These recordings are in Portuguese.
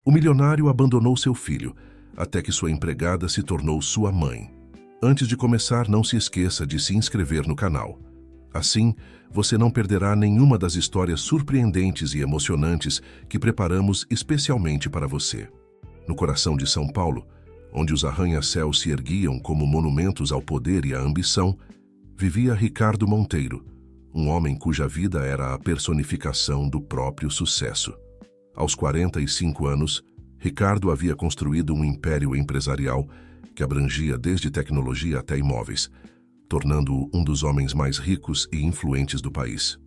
O milionário abandonou seu filho, até que sua empregada se tornou sua mãe. Antes de começar, não se esqueça de se inscrever no canal. Assim, você não perderá nenhuma das histórias surpreendentes e emocionantes que preparamos especialmente para você. No coração de São Paulo, onde os arranha-céus se erguiam como monumentos ao poder e à ambição, vivia Ricardo Monteiro, um homem cuja vida era a personificação do próprio sucesso. Aos 45 anos, Ricardo havia construído um empresarial que abrangia desde tecnologia até imóveis, tornando-o um dos homens mais ricos e influentes do país.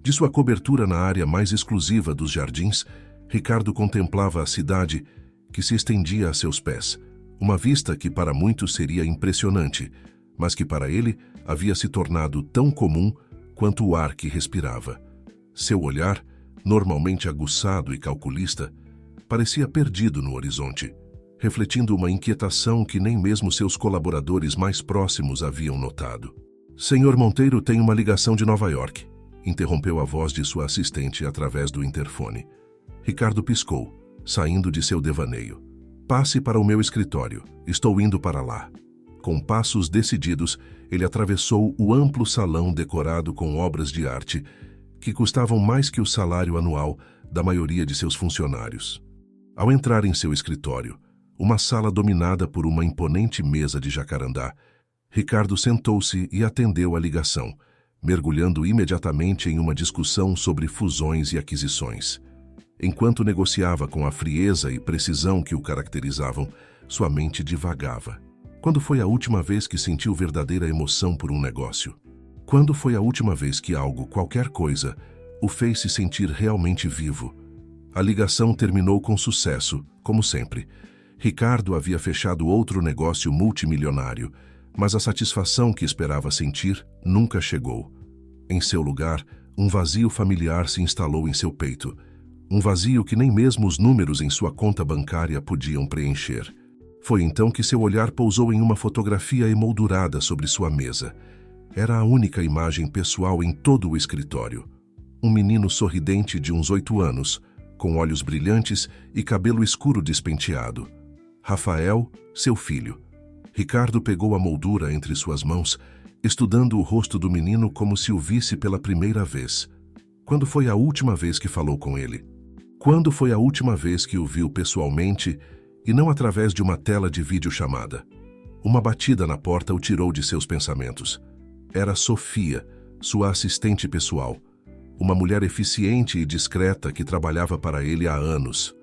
De sua cobertura na área mais exclusiva dos jardins, Ricardo contemplava a cidade que se estendia a seus pés, uma vista que para muitos seria impressionante, mas que para ele havia se tornado tão comum quanto o ar que respirava. Seu olhar, normalmente aguçado e calculista, parecia perdido no horizonte, refletindo uma inquietação que nem mesmo seus colaboradores mais próximos haviam notado. "Senhor Monteiro tem uma ligação de Nova York", interrompeu a voz de sua assistente através do interfone. Ricardo piscou, saindo de seu devaneio. "Passe para o meu escritório. Estou indo para lá." Com passos decididos, ele atravessou o amplo salão decorado com obras de arte que custavam mais que o salário anual da maioria de seus funcionários. Ao entrar em seu escritório, uma sala dominada por uma imponente mesa de jacarandá, Ricardo sentou-se e atendeu a ligação, mergulhando imediatamente em uma discussão sobre fusões e aquisições. Enquanto negociava com a frieza e precisão que o caracterizavam, sua mente divagava. Quando foi a última vez que sentiu verdadeira emoção por um negócio? Quando foi a última vez que algo, qualquer coisa, o fez se sentir realmente vivo? A ligação terminou com sucesso, como sempre. Ricardo havia fechado outro negócio multimilionário, mas a satisfação que esperava sentir nunca chegou. Em seu lugar, um vazio familiar se instalou em seu peito, um vazio que nem mesmo os números em sua conta bancária podiam preencher. Foi então que seu olhar pousou em uma fotografia emoldurada sobre sua mesa. Era a única imagem pessoal em todo o escritório. Um menino sorridente de uns 8 anos, com olhos brilhantes e cabelo escuro despenteado. Rafael, seu filho. Ricardo pegou a moldura entre suas mãos, estudando o rosto do menino como se o visse pela primeira vez. Quando foi a última vez que falou com ele? Quando foi a última vez que o viu pessoalmente e não através de uma tela de videochamada? Uma batida na porta o tirou de seus pensamentos. Era Sofia, sua assistente pessoal, uma mulher eficiente e discreta que trabalhava para ele há anos.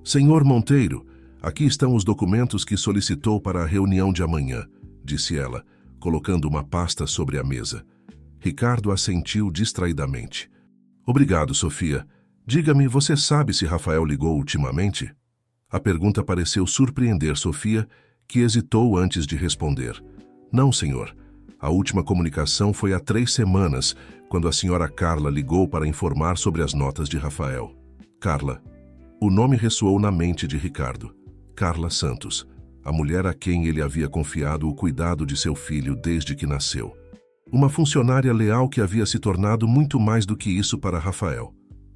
"Senhor Monteiro, aqui estão os documentos que solicitou para a reunião de amanhã", disse ela, colocando uma pasta sobre a mesa. Ricardo assentiu distraidamente. "Obrigado, Sofia. Diga-me, você sabe se Rafael ligou ultimamente?" A pergunta pareceu surpreender Sofia, que hesitou antes de responder. "Não, senhor. A última comunicação foi há 3 semanas, quando a senhora Carla ligou para informar sobre as notas de Rafael." Carla. O nome ressoou na mente de Ricardo. Carla Santos, a mulher a quem ele havia confiado o cuidado de seu filho desde que nasceu. Uma funcionária leal que havia se tornado muito mais do que isso para Rafael.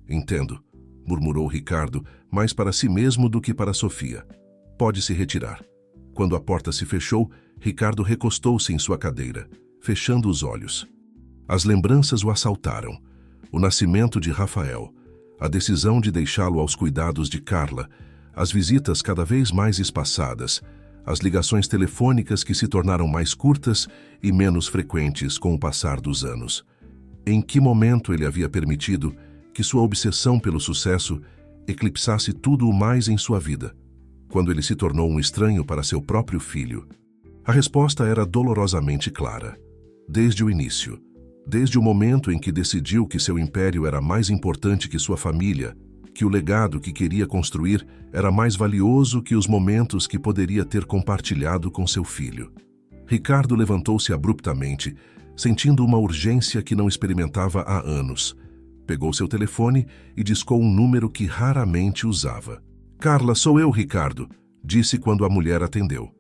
"Entendo", murmurou Ricardo, mais para si mesmo do que para Sofia. "Pode se retirar." Quando a porta se fechou, Ricardo recostou-se em sua cadeira, fechando os olhos. As lembranças o assaltaram. O nascimento de Rafael, a decisão de deixá-lo aos cuidados de Carla, as visitas cada vez mais espaçadas, as ligações telefônicas que se tornaram mais curtas e menos frequentes com o passar dos anos. Em que momento ele havia permitido que sua obsessão pelo sucesso eclipsasse tudo o mais em sua vida? Quando ele se tornou um estranho para seu próprio filho? A resposta era dolorosamente clara. Desde o início, desde o momento em que decidiu que seu império era mais importante que sua família, que o legado que queria construir era mais valioso que os momentos que poderia ter compartilhado com seu filho. Ricardo levantou-se abruptamente, sentindo uma urgência que não experimentava há anos. Pegou seu telefone e discou um número que raramente usava. "Carla, sou eu, Ricardo", disse quando a mulher atendeu.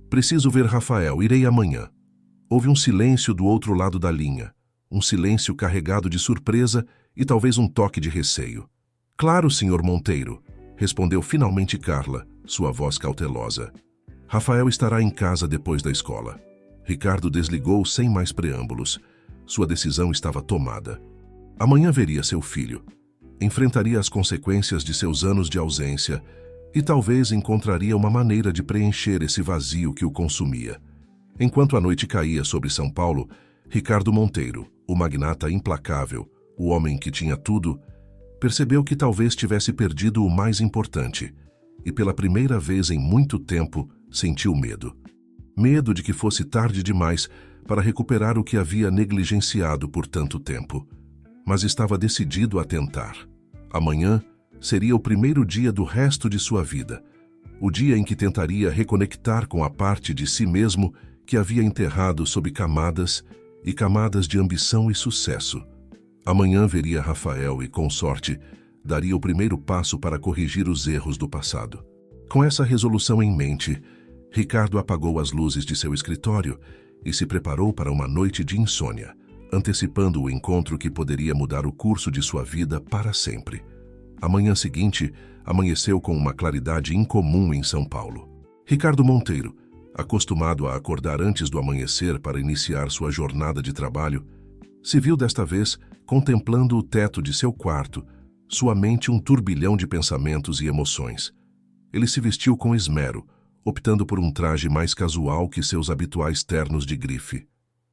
"Preciso ver Rafael, irei amanhã." Houve um silêncio do outro lado da linha, um silêncio carregado de surpresa e talvez um toque de receio. "Claro, senhor Monteiro", respondeu finalmente Carla, sua voz cautelosa. Rafael estará em casa depois da escola. Ricardo desligou sem mais preâmbulos. Sua decisão estava tomada. Amanhã veria seu filho. Enfrentaria as consequências de seus anos de ausência e talvez encontraria uma maneira de preencher esse vazio que o consumia. Enquanto a noite caía sobre São Paulo, Ricardo Monteiro, o magnata implacável, o homem que tinha tudo, percebeu que talvez tivesse perdido o mais importante e, pela primeira vez em muito tempo, sentiu medo. Medo de que fosse tarde demais para recuperar o que havia negligenciado por tanto tempo. Mas estava decidido a tentar. Amanhã seria o primeiro dia do resto de sua vida, o dia em que tentaria reconectar com a parte de si mesmo que havia enterrado sob camadas e camadas de ambição e sucesso. Amanhã veria Rafael e, com sorte, daria o primeiro passo para corrigir os erros do passado. Com essa resolução em mente, Ricardo apagou as luzes de seu escritório e se preparou para uma noite de insônia, antecipando o encontro que poderia mudar o curso de sua vida para sempre. A manhã seguinte amanheceu com uma claridade incomum em São Paulo. Ricardo Monteiro, acostumado a acordar antes do amanhecer para iniciar sua jornada de trabalho, se viu desta vez contemplando o teto de seu quarto, sua mente um turbilhão de pensamentos e emoções. Ele se vestiu com esmero, optando por um traje mais casual que seus habituais ternos de grife.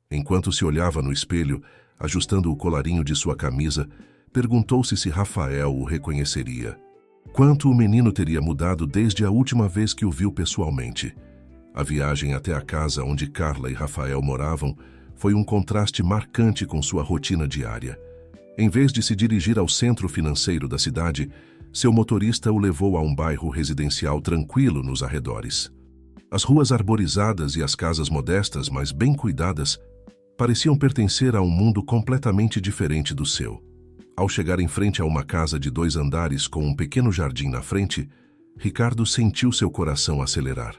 Enquanto se olhava no espelho, ajustando o colarinho de sua camisa, perguntou-se se Rafael o reconheceria. Quanto o menino teria mudado desde a última vez que o viu pessoalmente. A viagem até a casa onde Carla e Rafael moravam foi um contraste marcante com sua rotina diária. Em vez de se dirigir ao centro financeiro da cidade, seu motorista o levou a um bairro residencial tranquilo nos arredores. As ruas arborizadas e as casas modestas, mas bem cuidadas, pareciam pertencer a um mundo completamente diferente do seu. Ao chegar em frente a uma casa de 2 andares com um pequeno jardim na frente, Ricardo sentiu seu coração acelerar.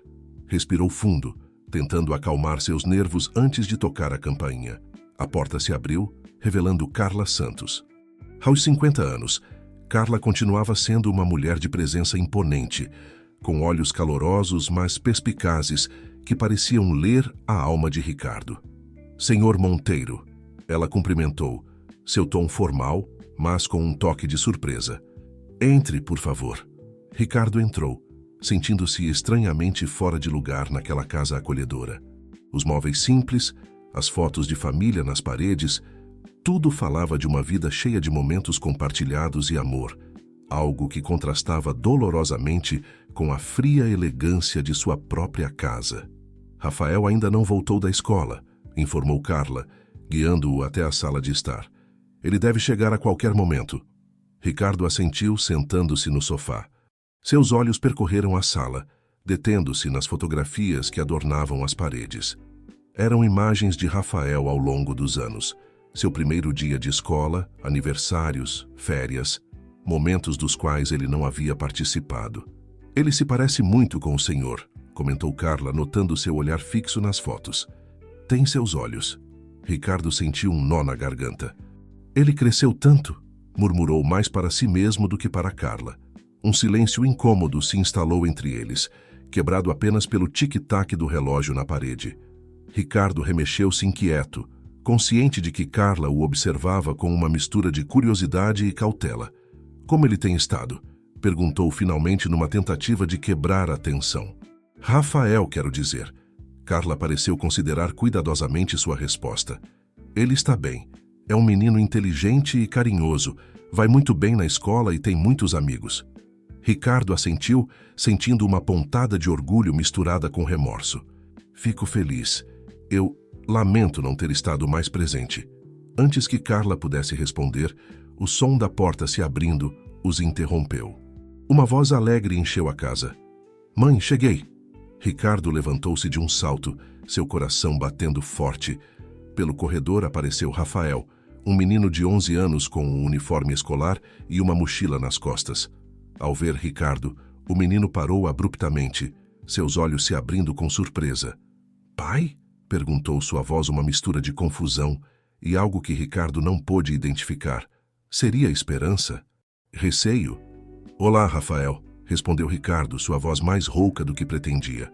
Respirou fundo, tentando acalmar seus nervos antes de tocar a campainha. A porta se abriu, revelando Carla Santos. Aos 50 anos, Carla continuava sendo uma mulher de presença imponente, com olhos calorosos, mas perspicazes, que pareciam ler a alma de Ricardo. Senhor Monteiro, ela cumprimentou, seu tom formal, mas com um toque de surpresa. Entre, por favor. Ricardo entrou, sentindo-se estranhamente fora de lugar naquela casa acolhedora. Os móveis simples, as fotos de família nas paredes, tudo falava de uma vida cheia de momentos compartilhados e amor, algo que contrastava dolorosamente com a fria elegância de sua própria casa. Rafael ainda não voltou da escola, informou Carla, guiando-o até a sala de estar. Ele deve chegar a qualquer momento. Ricardo assentiu, sentando-se no sofá. Seus olhos percorreram a sala, detendo-se nas fotografias que adornavam as paredes. Eram imagens de Rafael ao longo dos anos. Seu primeiro dia de escola, aniversários, férias, momentos dos quais ele não havia participado. Ele se parece muito com o senhor, comentou Carla, notando seu olhar fixo nas fotos. Tem seus olhos. Ricardo sentiu um nó na garganta. Ele cresceu tanto, murmurou mais para si mesmo do que para Carla. Um silêncio incômodo se instalou entre eles, quebrado apenas pelo tic-tac do relógio na parede. Ricardo remexeu-se inquieto, consciente de que Carla o observava com uma mistura de curiosidade e cautela. Como ele tem estado? Perguntou finalmente numa tentativa de quebrar a tensão. Rafael, quero dizer. Carla pareceu considerar cuidadosamente sua resposta. Ele está bem. É um menino inteligente e carinhoso, vai muito bem na escola e tem muitos amigos. Ricardo assentiu, sentindo uma pontada de orgulho misturada com remorso. Fico feliz. Eu lamento não ter estado mais presente. Antes que Carla pudesse responder, o som da porta se abrindo os interrompeu. Uma voz alegre encheu a casa. Mãe, cheguei! Ricardo levantou-se de um salto, seu coração batendo forte. Pelo corredor apareceu Rafael, um menino de 11 anos com um uniforme escolar e uma mochila nas costas. Ao ver Ricardo, o menino parou abruptamente, seus olhos se abrindo com surpresa. Pai? Perguntou sua voz, uma mistura de confusão e algo que Ricardo não pôde identificar. Seria esperança? Receio? Olá, Rafael, respondeu Ricardo, sua voz mais rouca do que pretendia.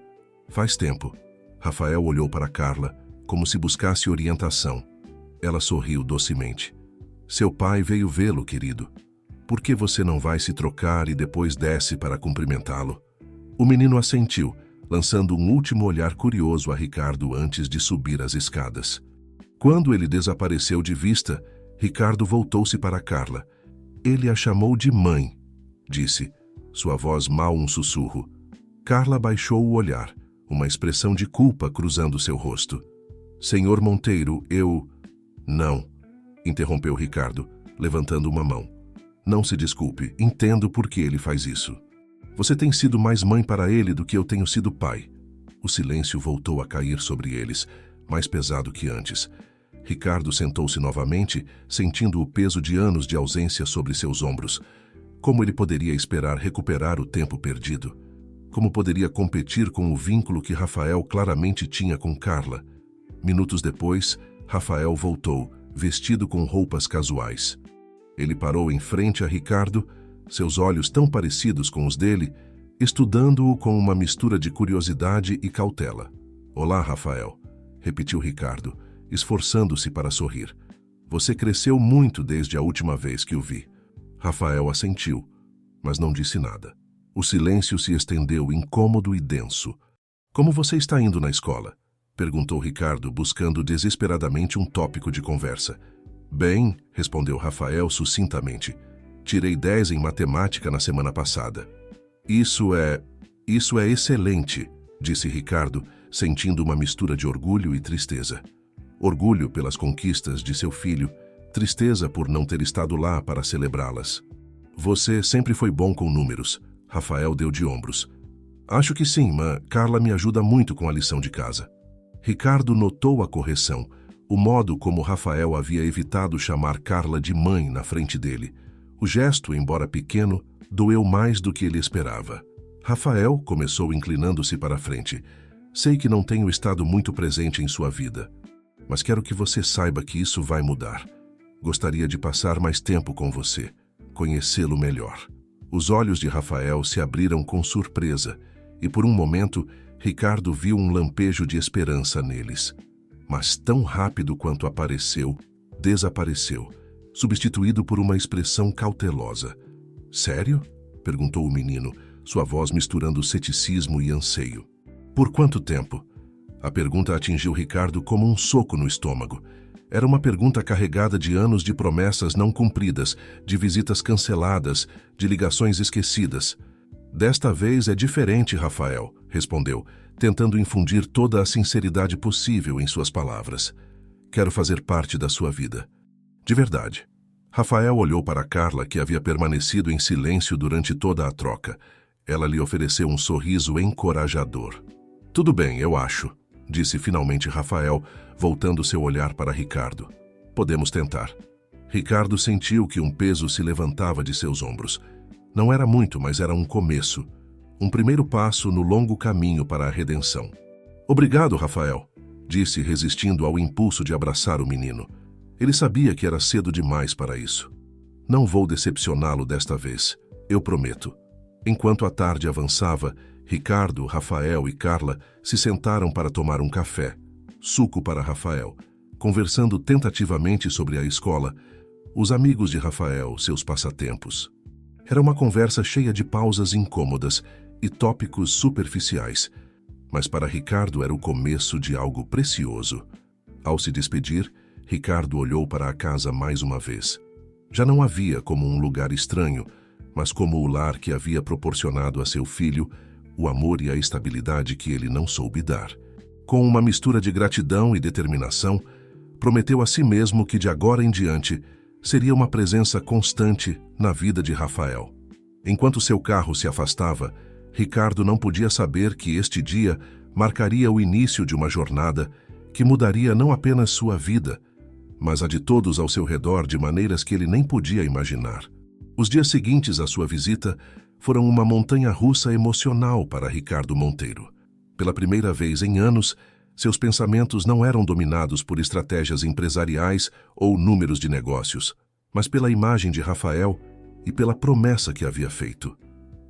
Faz tempo. Rafael olhou para Carla, como se buscasse orientação. Ela sorriu docemente. Seu pai veio vê-lo, querido. Por que você não vai se trocar e depois desce para cumprimentá-lo? O menino assentiu, lançando um último olhar curioso a Ricardo antes de subir as escadas. Quando ele desapareceu de vista, Ricardo voltou-se para Carla. Ele a chamou de mãe, disse, sua voz mal um sussurro. Carla baixou o olhar, uma expressão de culpa cruzando seu rosto. Senhor Monteiro, eu... Não, interrompeu Ricardo, levantando uma mão. Não se desculpe, entendo por que ele faz isso. Você tem sido mais mãe para ele do que eu tenho sido pai. O silêncio voltou a cair sobre eles, mais pesado que antes. Ricardo sentou-se novamente, sentindo o peso de anos de ausência sobre seus ombros. Como ele poderia esperar recuperar o tempo perdido? Como poderia competir com o vínculo que Rafael claramente tinha com Carla? Minutos depois, Rafael voltou, vestido com roupas casuais. Ele parou em frente a Ricardo, seus olhos tão parecidos com os dele, estudando-o com uma mistura de curiosidade e cautela. Olá, Rafael, repetiu Ricardo, esforçando-se para sorrir. Você cresceu muito desde a última vez que o vi. Rafael assentiu, mas não disse nada. O silêncio se estendeu incômodo e denso. Como você está indo na escola? Perguntou Ricardo, buscando desesperadamente um tópico de conversa. Bem, respondeu Rafael sucintamente. Tirei 10 em matemática na semana passada. Isso é excelente, disse Ricardo, sentindo uma mistura de orgulho e tristeza. Orgulho pelas conquistas de seu filho, tristeza por não ter estado lá para celebrá-las. Você sempre foi bom com números, Rafael deu de ombros. Acho que sim, mas Carla me ajuda muito com a lição de casa. Ricardo notou a correção, o modo como Rafael havia evitado chamar Carla de mãe na frente dele. O gesto, embora pequeno, doeu mais do que ele esperava. Rafael começou inclinando-se para a frente. Sei que não tenho estado muito presente em sua vida, mas quero que você saiba que isso vai mudar. Gostaria de passar mais tempo com você, conhecê-lo melhor. Os olhos de Rafael se abriram com surpresa, e por um momento, Ricardo viu um lampejo de esperança neles. Mas tão rápido quanto apareceu, desapareceu, substituído por uma expressão cautelosa. Sério? Perguntou o menino, sua voz misturando ceticismo e anseio. Por quanto tempo? A pergunta atingiu Ricardo como um soco no estômago. Era uma pergunta carregada de anos de promessas não cumpridas, de visitas canceladas, de ligações esquecidas. Desta vez é diferente, Rafael, respondeu, tentando infundir toda a sinceridade possível em suas palavras. Quero fazer parte da sua vida. De verdade. Rafael olhou para Carla, que havia permanecido em silêncio durante toda a troca. Ela lhe ofereceu um sorriso encorajador. Tudo bem, eu acho, disse finalmente Rafael, voltando seu olhar para Ricardo. Podemos tentar. Ricardo sentiu que um peso se levantava de seus ombros. Não era muito, mas era um começo. Um primeiro passo no longo caminho para a redenção. Obrigado, Rafael, disse, resistindo ao impulso de abraçar o menino. Ele sabia que era cedo demais para isso. Não vou decepcioná-lo desta vez, eu prometo. Enquanto a tarde avançava, Ricardo, Rafael e Carla se sentaram para tomar um café, suco para Rafael, conversando tentativamente sobre a escola, os amigos de Rafael, seus passatempos. Era uma conversa cheia de pausas incômodas e tópicos superficiais, mas para Ricardo era o começo de algo precioso. Ao se despedir, Ricardo olhou para a casa mais uma vez. Já não havia como um lugar estranho, mas como o lar que havia proporcionado a seu filho o amor e a estabilidade que ele não soube dar. Com uma mistura de gratidão e determinação, prometeu a si mesmo que de agora em diante seria uma presença constante na vida de Rafael. Enquanto seu carro se afastava, Ricardo não podia saber que este dia marcaria o início de uma jornada que mudaria não apenas sua vida, mas a de todos ao seu redor de maneiras que ele nem podia imaginar. Os dias seguintes à sua visita foram uma montanha-russa emocional para Ricardo Monteiro. Pela primeira vez em anos, seus pensamentos não eram dominados por estratégias empresariais ou números de negócios, mas pela imagem de Rafael e pela promessa que havia feito.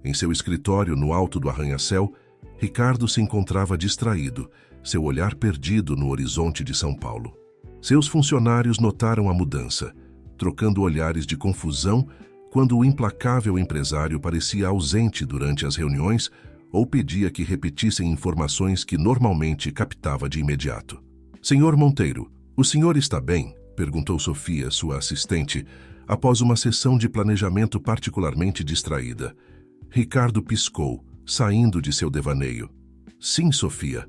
Em seu escritório, no alto do arranha-céu, Ricardo se encontrava distraído, seu olhar perdido no horizonte de São Paulo. Seus funcionários notaram a mudança, trocando olhares de confusão quando o implacável empresário parecia ausente durante as reuniões ou pedia que repetissem informações que normalmente captava de imediato. "Senhor Monteiro, o senhor está bem?" perguntou Sofia, sua assistente, após uma sessão de planejamento particularmente distraída. Ricardo piscou, saindo de seu devaneio. "Sim, Sofia.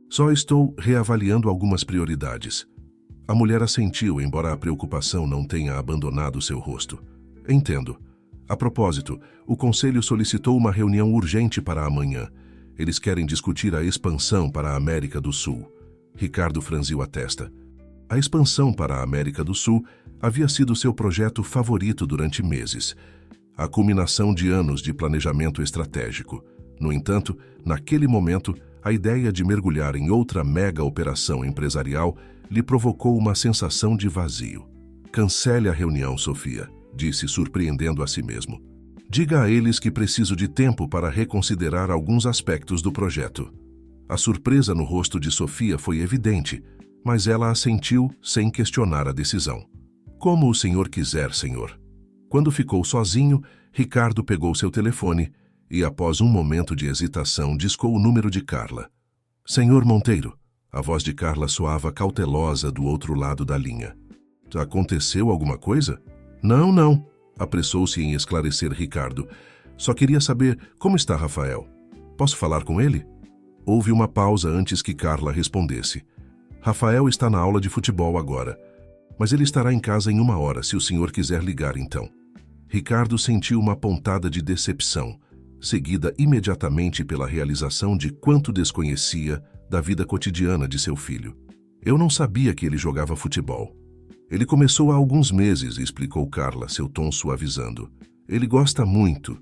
Só estou reavaliando algumas prioridades." A mulher assentiu, embora a preocupação não tenha abandonado seu rosto. "Entendo. A propósito, o Conselho solicitou uma reunião urgente para amanhã. Eles querem discutir a expansão para a América do Sul." Ricardo franziu a testa. A expansão para a América do Sul havia sido seu projeto favorito durante meses, a culminação de anos de planejamento estratégico. No entanto, naquele momento, a ideia de mergulhar em outra mega operação empresarial lhe provocou uma sensação de vazio. "Cancele a reunião, Sofia", disse, surpreendendo a si mesmo. "Diga a eles que preciso de tempo para reconsiderar alguns aspectos do projeto." A surpresa no rosto de Sofia foi evidente, mas ela assentiu sem questionar a decisão. "Como o senhor quiser, senhor." Quando ficou sozinho, Ricardo pegou seu telefone e, após um momento de hesitação, discou o número de Carla. "Senhor Monteiro." A voz de Carla soava cautelosa do outro lado da linha. "Aconteceu alguma coisa?" Não, apressou-se em esclarecer Ricardo. "Só queria saber como está Rafael. Posso falar com ele?" Houve uma pausa antes que Carla respondesse. "Rafael está na aula de futebol agora, mas ele estará em casa em 1 hora, se o senhor quiser ligar então." Ricardo sentiu uma pontada de decepção, seguida imediatamente pela realização de quanto desconhecia da vida cotidiana de seu filho. "Eu não sabia que ele jogava futebol." "Ele começou há alguns meses", explicou Carla, seu tom suavizando. "Ele gosta muito.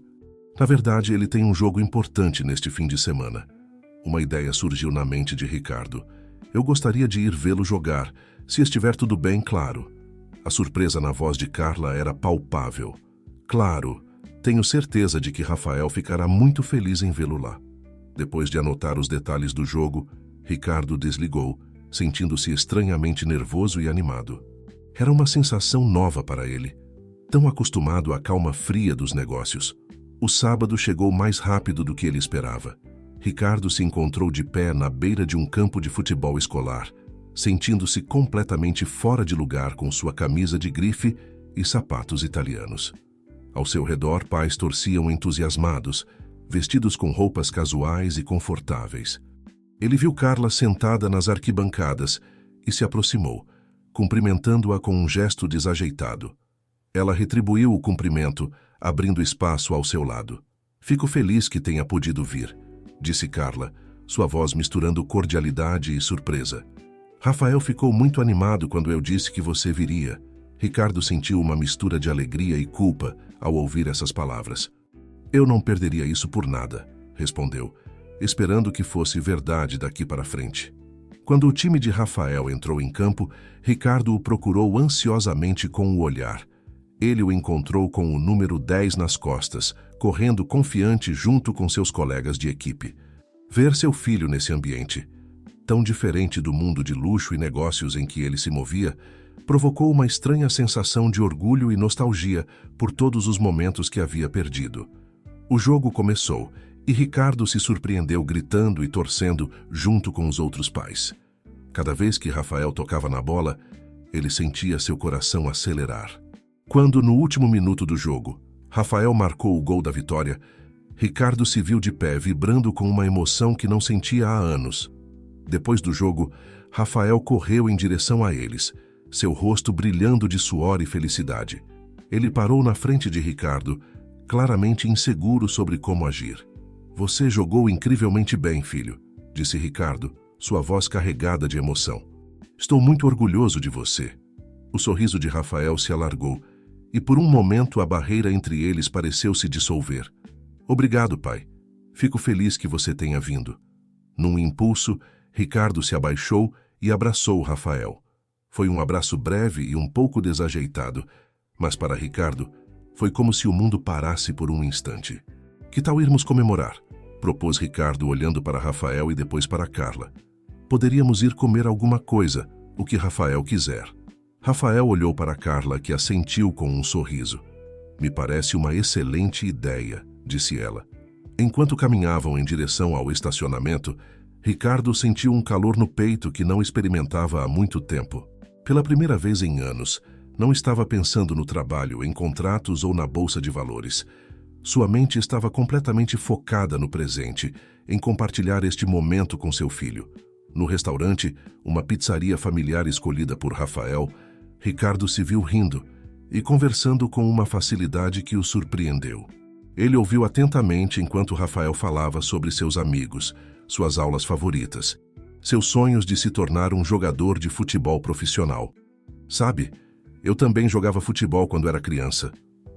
Na verdade, ele tem um jogo importante neste fim de semana." Uma ideia surgiu na mente de Ricardo. "Eu gostaria de ir vê-lo jogar, se estiver tudo bem, claro." A surpresa na voz de Carla era palpável. "Claro, tenho certeza de que Rafael ficará muito feliz em vê-lo lá." Depois de anotar os detalhes do jogo, Ricardo desligou, sentindo-se estranhamente nervoso e animado. Era uma sensação nova para ele, tão acostumado à calma fria dos negócios. O sábado chegou mais rápido do que ele esperava. Ricardo se encontrou de pé na beira de um campo de futebol escolar, sentindo-se completamente fora de lugar com sua camisa de grife e sapatos italianos. Ao seu redor, pais torciam entusiasmados, vestidos com roupas casuais e confortáveis. Ele viu Carla sentada nas arquibancadas e se aproximou, cumprimentando-a com um gesto desajeitado. Ela retribuiu o cumprimento, abrindo espaço ao seu lado. "Fico feliz que tenha podido vir", disse Carla, sua voz misturando cordialidade e surpresa. "Rafael ficou muito animado quando eu disse que você viria." Ricardo sentiu uma mistura de alegria e culpa ao ouvir essas palavras. "Eu não perderia isso por nada", respondeu, esperando que fosse verdade daqui para frente. Quando o time de Rafael entrou em campo, Ricardo o procurou ansiosamente com o olhar. Ele o encontrou com o número 10 nas costas, correndo confiante junto com seus colegas de equipe. Ver seu filho nesse ambiente, tão diferente do mundo de luxo e negócios em que ele se movia, provocou uma estranha sensação de orgulho e nostalgia por todos os momentos que havia perdido. O jogo começou e Ricardo se surpreendeu gritando e torcendo junto com os outros pais. Cada vez que Rafael tocava na bola, ele sentia seu coração acelerar. Quando, no último minuto do jogo, Rafael marcou o gol da vitória, Ricardo se viu de pé, vibrando com uma emoção que não sentia há anos. Depois do jogo, Rafael correu em direção a eles, seu rosto brilhando de suor e felicidade. Ele parou na frente de Ricardo, claramente inseguro sobre como agir. "Você jogou incrivelmente bem, filho", disse Ricardo, sua voz carregada de emoção. "Estou muito orgulhoso de você." O sorriso de Rafael se alargou, e por um momento a barreira entre eles pareceu se dissolver. "Obrigado, pai. Fico feliz que você tenha vindo." Num impulso, Ricardo se abaixou e abraçou Rafael. Foi um abraço breve e um pouco desajeitado, mas para Ricardo foi como se o mundo parasse por um instante. Que tal irmos comemorar? Propôs Ricardo, olhando para Rafael e depois para Carla. Poderíamos ir comer alguma coisa, o que Rafael quiser. Rafael olhou para Carla, que assentiu com um sorriso. Me parece uma excelente ideia, disse ela. Enquanto caminhavam em direção ao estacionamento, Ricardo sentiu um calor no peito que não experimentava há muito tempo. Pela primeira vez em anos, não estava pensando no trabalho, em contratos ou na bolsa de valores. Sua mente estava completamente focada no presente, em compartilhar este momento com seu filho. No restaurante, uma pizzaria familiar escolhida por Rafael, Ricardo se viu rindo e conversando com uma facilidade que o surpreendeu. Ele ouviu atentamente enquanto Rafael falava sobre seus amigos, suas aulas favoritas, seus sonhos de se tornar um jogador de futebol profissional. Sabe, eu também jogava futebol quando era criança,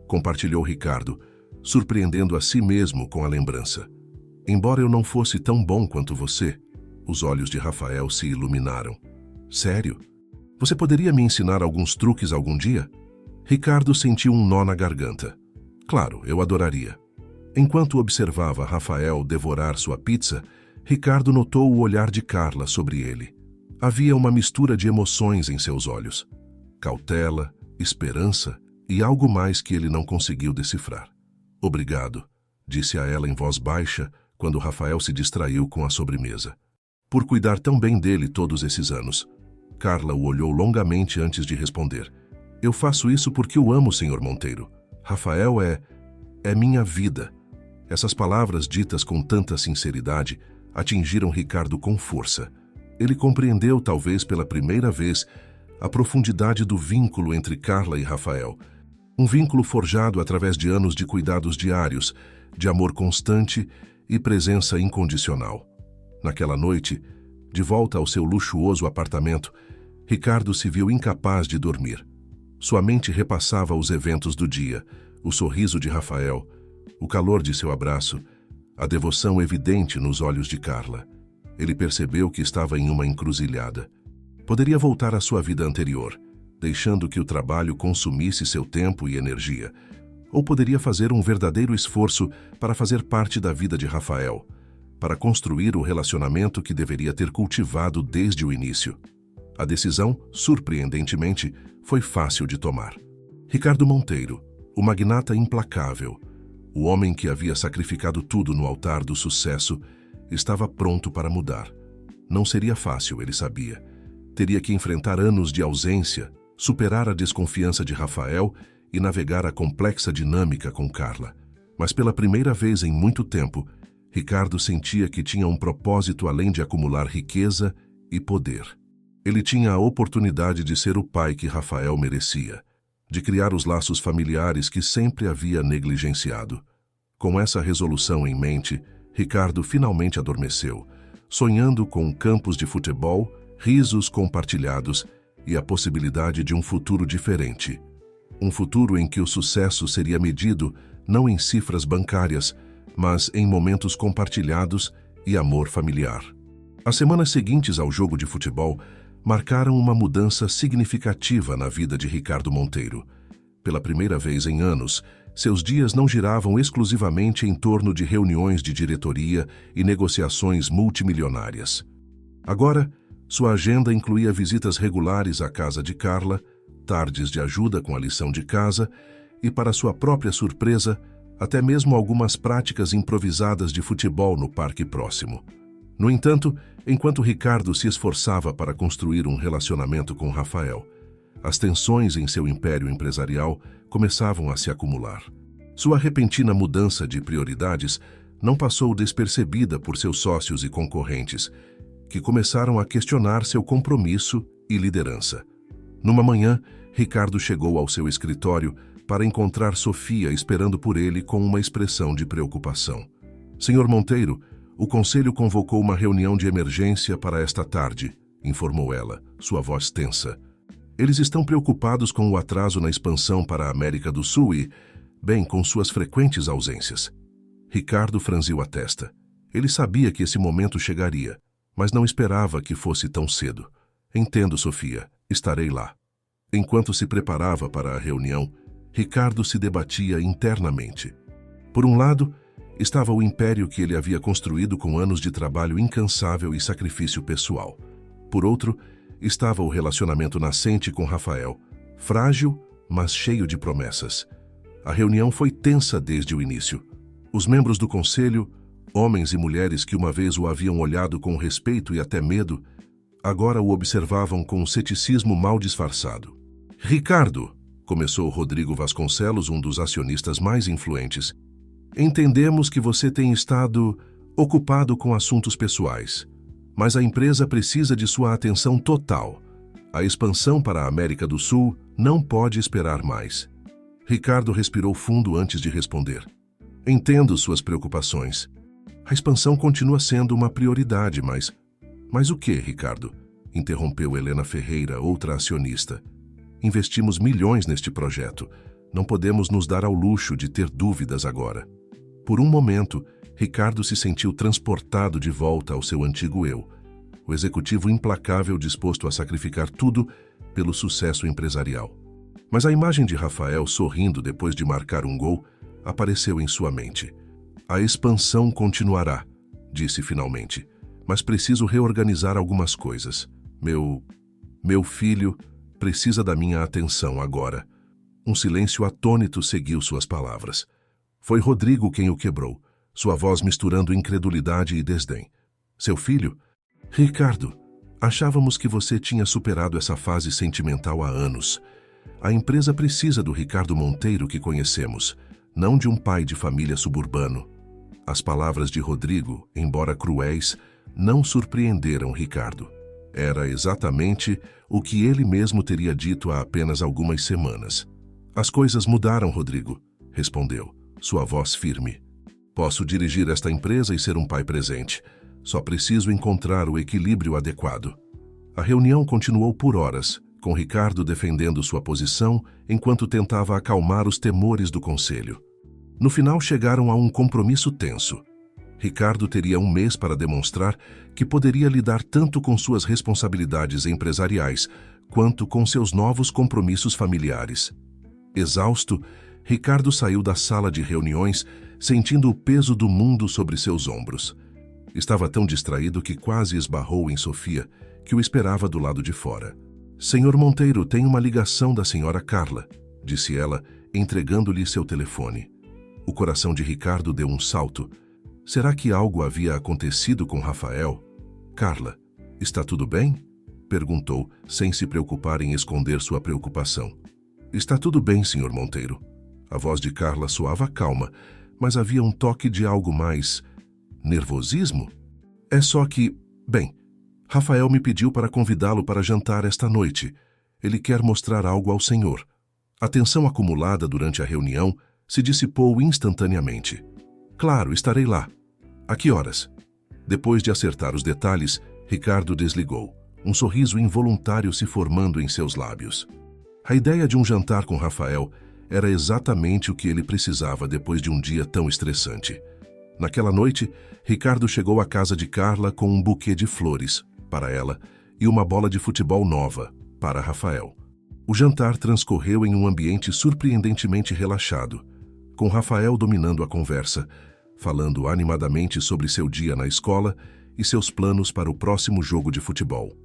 compartilhou Ricardo, surpreendendo a si mesmo com a lembrança. Embora eu não fosse tão bom quanto você, os olhos de Rafael se iluminaram. Sério? Você poderia me ensinar alguns truques algum dia? Ricardo sentiu um nó na garganta. Claro, eu adoraria. Enquanto observava Rafael devorar sua pizza, Ricardo notou o olhar de Carla sobre ele. Havia uma mistura de emoções em seus olhos. Cautela, esperança e algo mais que ele não conseguiu decifrar. Obrigado, disse a ela em voz baixa quando Rafael se distraiu com a sobremesa. Por cuidar tão bem dele todos esses anos. Carla o olhou longamente antes de responder. Eu faço isso porque o amo, Sr. Monteiro. Rafael é minha vida. Essas palavras ditas com tanta sinceridade atingiram Ricardo com força. Ele compreendeu, talvez pela primeira vez, a profundidade do vínculo entre Carla e Rafael. Um vínculo forjado através de anos de cuidados diários, de amor constante e presença incondicional. Naquela noite, de volta ao seu luxuoso apartamento, Ricardo se viu incapaz de dormir. Sua mente repassava os eventos do dia, o sorriso de Rafael, o calor de seu abraço, a devoção evidente nos olhos de Carla. Ele percebeu que estava em uma encruzilhada. Poderia voltar à sua vida anterior, deixando que o trabalho consumisse seu tempo e energia, ou poderia fazer um verdadeiro esforço para fazer parte da vida de Rafael, para construir o relacionamento que deveria ter cultivado desde o início. A decisão, surpreendentemente, foi fácil de tomar. Ricardo Monteiro, o magnata implacável, o homem que havia sacrificado tudo no altar do sucesso, estava pronto para mudar. Não seria fácil, ele sabia. Teria que enfrentar anos de ausência, superar a desconfiança de Rafael e navegar a complexa dinâmica com Carla. Mas pela primeira vez em muito tempo, Ricardo sentia que tinha um propósito além de acumular riqueza e poder. Ele tinha a oportunidade de ser o pai que Rafael merecia, de criar os laços familiares que sempre havia negligenciado. Com essa resolução em mente, Ricardo finalmente adormeceu, sonhando com campos de futebol, risos compartilhados e a possibilidade de um futuro diferente. Um futuro em que o sucesso seria medido não em cifras bancárias, mas em momentos compartilhados e amor familiar. As semanas seguintes ao jogo de futebol marcaram uma mudança significativa na vida de Ricardo Monteiro. Pela primeira vez em anos, seus dias não giravam exclusivamente em torno de reuniões de diretoria e negociações multimilionárias. Agora, sua agenda incluía visitas regulares à casa de Carla, tardes de ajuda com a lição de casa e, para sua própria surpresa, até mesmo algumas práticas improvisadas de futebol no parque próximo. No entanto, enquanto Ricardo se esforçava para construir um relacionamento com Rafael, as tensões em seu império empresarial começavam a se acumular. Sua repentina mudança de prioridades não passou despercebida por seus sócios e concorrentes, que começaram a questionar seu compromisso e liderança. Numa manhã, Ricardo chegou ao seu escritório para encontrar Sofia esperando por ele com uma expressão de preocupação. Senhor Monteiro, o conselho convocou uma reunião de emergência para esta tarde, informou ela, sua voz tensa. Eles estão preocupados com o atraso na expansão para a América do Sul e, bem, com suas frequentes ausências. Ricardo franziu a testa. Ele sabia que esse momento chegaria, mas não esperava que fosse tão cedo. Entendo, Sofia, estarei lá. Enquanto se preparava para a reunião, Ricardo se debatia internamente. Por um lado, estava o império que ele havia construído com anos de trabalho incansável e sacrifício pessoal. Por outro, estava o relacionamento nascente com Rafael, frágil, mas cheio de promessas. A reunião foi tensa desde o início. Os membros do conselho, homens e mulheres que uma vez o haviam olhado com respeito e até medo, agora o observavam com um ceticismo mal disfarçado. "Ricardo", começou Rodrigo Vasconcelos, um dos acionistas mais influentes, "entendemos que você tem estado ocupado com assuntos pessoais, mas a empresa precisa de sua atenção total. A expansão para a América do Sul não pode esperar mais." Ricardo respirou fundo antes de responder. "Entendo suas preocupações. A expansão continua sendo uma prioridade, mas... Mas o que, Ricardo?" interrompeu Helena Ferreira, outra acionista. "Investimos milhões neste projeto. Não podemos nos dar ao luxo de ter dúvidas agora." Por um momento, Ricardo se sentiu transportado de volta ao seu antigo eu, o executivo implacável disposto a sacrificar tudo pelo sucesso empresarial. Mas a imagem de Rafael sorrindo depois de marcar um gol apareceu em sua mente. "A expansão continuará", disse finalmente, "mas preciso reorganizar algumas coisas. Meu filho precisa da minha atenção agora." Um silêncio atônito seguiu suas palavras. Foi Rodrigo quem o quebrou, sua voz misturando incredulidade e desdém. "Seu filho? Ricardo, achávamos que você tinha superado essa fase sentimental há anos. A empresa precisa do Ricardo Monteiro que conhecemos, não de um pai de família suburbano." As palavras de Rodrigo, embora cruéis, não surpreenderam Ricardo. Era exatamente o que ele mesmo teria dito há apenas algumas semanas. "As coisas mudaram, Rodrigo", respondeu, sua voz firme. "Posso dirigir esta empresa e ser um pai presente. Só preciso encontrar o equilíbrio adequado." A reunião continuou por horas, com Ricardo defendendo sua posição enquanto tentava acalmar os temores do conselho. No final chegaram a um compromisso tenso. Ricardo teria um mês para demonstrar que poderia lidar tanto com suas responsabilidades empresariais quanto com seus novos compromissos familiares. Exausto, Ricardo saiu da sala de reuniões sentindo o peso do mundo sobre seus ombros. Estava tão distraído que quase esbarrou em Sofia, que o esperava do lado de fora. "Senhor Monteiro, tem uma ligação da senhora Carla", disse ela, entregando-lhe seu telefone. O coração de Ricardo deu um salto. Será que algo havia acontecido com Rafael? "Carla, está tudo bem?" perguntou, sem se preocupar em esconder sua preocupação. "Está tudo bem, senhor Monteiro." A voz de Carla soava calma, mas havia um toque de algo mais... nervosismo? "É só que... Bem, Rafael me pediu para convidá-lo para jantar esta noite. Ele quer mostrar algo ao senhor." A tensão acumulada durante a reunião se dissipou instantaneamente. "Claro, estarei lá. A que horas?" Depois de acertar os detalhes, Ricardo desligou, um sorriso involuntário se formando em seus lábios. A ideia de um jantar com Rafael era exatamente o que ele precisava depois de um dia tão estressante. Naquela noite, Ricardo chegou à casa de Carla com um buquê de flores, para ela, e uma bola de futebol nova, para Rafael. O jantar transcorreu em um ambiente surpreendentemente relaxado, com Rafael dominando a conversa, falando animadamente sobre seu dia na escola e seus planos para o próximo jogo de futebol.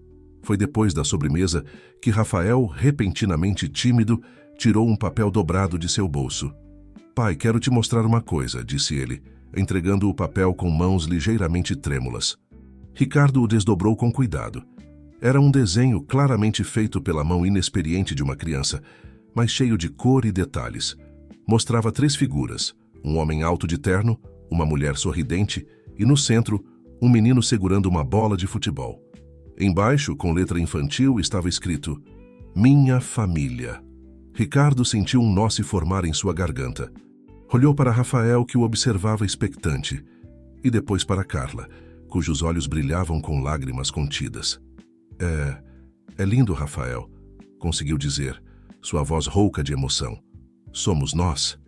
Foi depois da sobremesa que Rafael, repentinamente tímido, tirou um papel dobrado de seu bolso. "Pai, quero te mostrar uma coisa", disse ele, entregando o papel com mãos ligeiramente trêmulas. Ricardo o desdobrou com cuidado. Era um desenho claramente feito pela mão inexperiente de uma criança, mas cheio de cor e detalhes. Mostrava 3 figuras, um homem alto de terno, uma mulher sorridente e, no centro, um menino segurando uma bola de futebol. Embaixo, com letra infantil, estava escrito: "Minha família." Ricardo sentiu um nó se formar em sua garganta. Olhou para Rafael, que o observava expectante, e depois para Carla, cujos olhos brilhavam com lágrimas contidas. É lindo, Rafael", conseguiu dizer, sua voz rouca de emoção. "Somos nós?"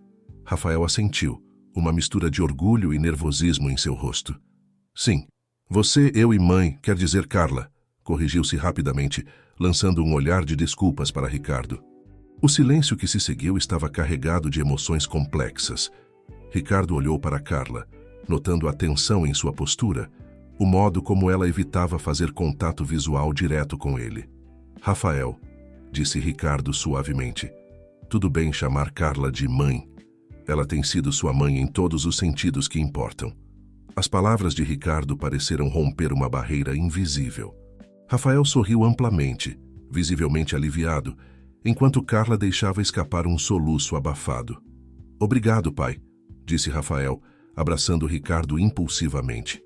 Rafael assentiu, uma mistura de orgulho e nervosismo em seu rosto. "Sim, você, eu e mãe, quer dizer Carla", corrigiu-se rapidamente, lançando um olhar de desculpas para Ricardo. O silêncio que se seguiu estava carregado de emoções complexas. Ricardo olhou para Carla, notando a tensão em sua postura, o modo como ela evitava fazer contato visual direto com ele. Rafael, disse Ricardo suavemente, tudo bem chamar Carla de mãe. Ela tem sido sua mãe em todos os sentidos que importam. As palavras de Ricardo pareceram romper uma barreira invisível. Rafael sorriu amplamente, visivelmente aliviado, enquanto Carla deixava escapar um soluço abafado. Obrigado, pai, disse Rafael, abraçando Ricardo impulsivamente.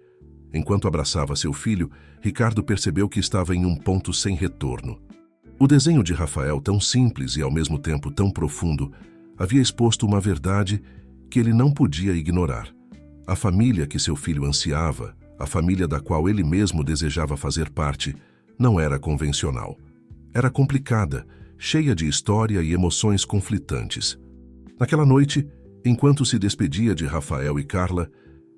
Enquanto abraçava seu filho, Ricardo percebeu que estava em um ponto sem retorno. O desenho de Rafael, tão simples e ao mesmo tempo tão profundo, havia exposto uma verdade que ele não podia ignorar. A família que seu filho ansiava, a família da qual ele mesmo desejava fazer parte, não era convencional. Era complicada, cheia de história e emoções conflitantes. Naquela noite, enquanto se despedia de Rafael e Carla,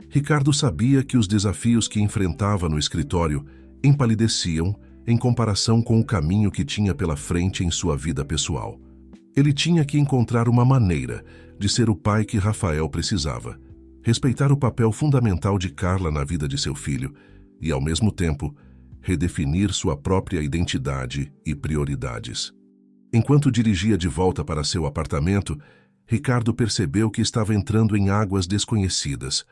Ricardo sabia que os desafios que enfrentava no escritório empalideciam em comparação com o caminho que tinha pela frente em sua vida pessoal. Ele tinha que encontrar uma maneira de ser o pai que Rafael precisava, respeitar o papel fundamental de Carla na vida de seu filho e, ao mesmo tempo, redefinir sua própria identidade e prioridades. Enquanto dirigia de volta para seu apartamento, Ricardo percebeu que estava entrando em águas desconhecidas.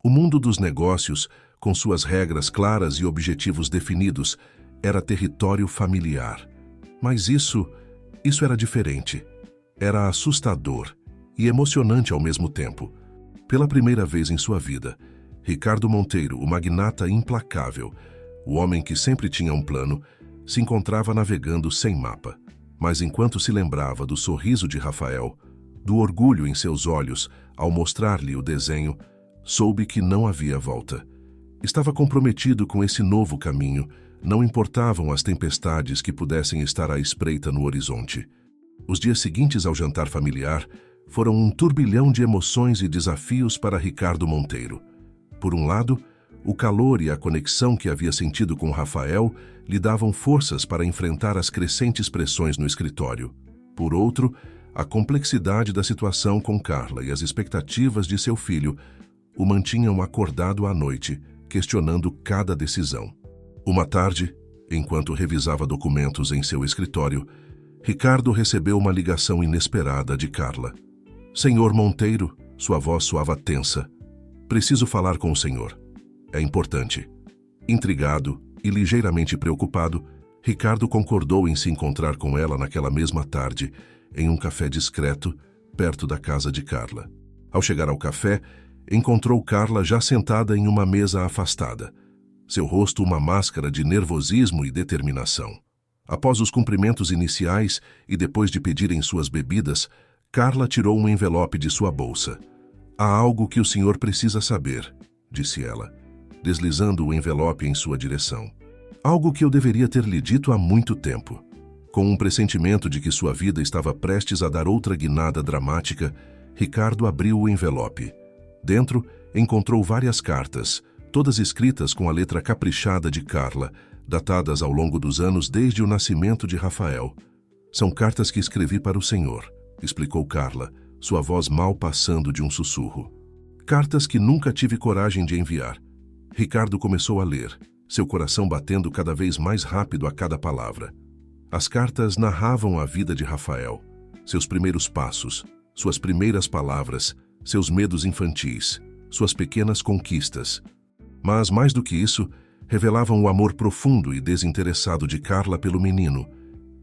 O mundo dos negócios, com suas regras claras e objetivos definidos, era território familiar. Mas isso era diferente. Era assustador e emocionante ao mesmo tempo. Pela primeira vez em sua vida, Ricardo Monteiro, o magnata implacável, o homem que sempre tinha um plano, se encontrava navegando sem mapa. Mas enquanto se lembrava do sorriso de Rafael, do orgulho em seus olhos ao mostrar-lhe o desenho, soube que não havia volta. Estava comprometido com esse novo caminho, não importavam as tempestades que pudessem estar à espreita no horizonte. Os dias seguintes ao jantar familiar foram um turbilhão de emoções e desafios para Ricardo Monteiro. Por um lado, o calor e a conexão que havia sentido com Rafael lhe davam forças para enfrentar as crescentes pressões no escritório. Por outro, a complexidade da situação com Carla e as expectativas de seu filho o mantinham acordado à noite, questionando cada decisão. Uma tarde, enquanto revisava documentos em seu escritório, Ricardo recebeu uma ligação inesperada de Carla. Senhor Monteiro, sua voz soava tensa. Preciso falar com o senhor. É importante. Intrigado e ligeiramente preocupado, Ricardo concordou em se encontrar com ela naquela mesma tarde, em um café discreto, perto da casa de Carla. Ao chegar ao café, encontrou Carla já sentada em uma mesa afastada. Seu rosto uma máscara de nervosismo e determinação. Após os cumprimentos iniciais e depois de pedirem suas bebidas, Carla tirou um envelope de sua bolsa. Há algo que o senhor precisa saber, disse ela, deslizando o envelope em sua direção. Algo que eu deveria ter lhe dito há muito tempo. Com um pressentimento de que sua vida estava prestes a dar outra guinada dramática, Ricardo abriu o envelope. Dentro, encontrou várias cartas, todas escritas com a letra caprichada de Carla, datadas ao longo dos anos desde o nascimento de Rafael. São cartas que escrevi para o senhor, explicou Carla, sua voz mal passando de um sussurro. Cartas que nunca tive coragem de enviar. Ricardo começou a ler, seu coração batendo cada vez mais rápido a cada palavra. As cartas narravam a vida de Rafael, seus primeiros passos, suas primeiras palavras, seus medos infantis, suas pequenas conquistas. Mas, mais do que isso, revelavam o amor profundo e desinteressado de Carla pelo menino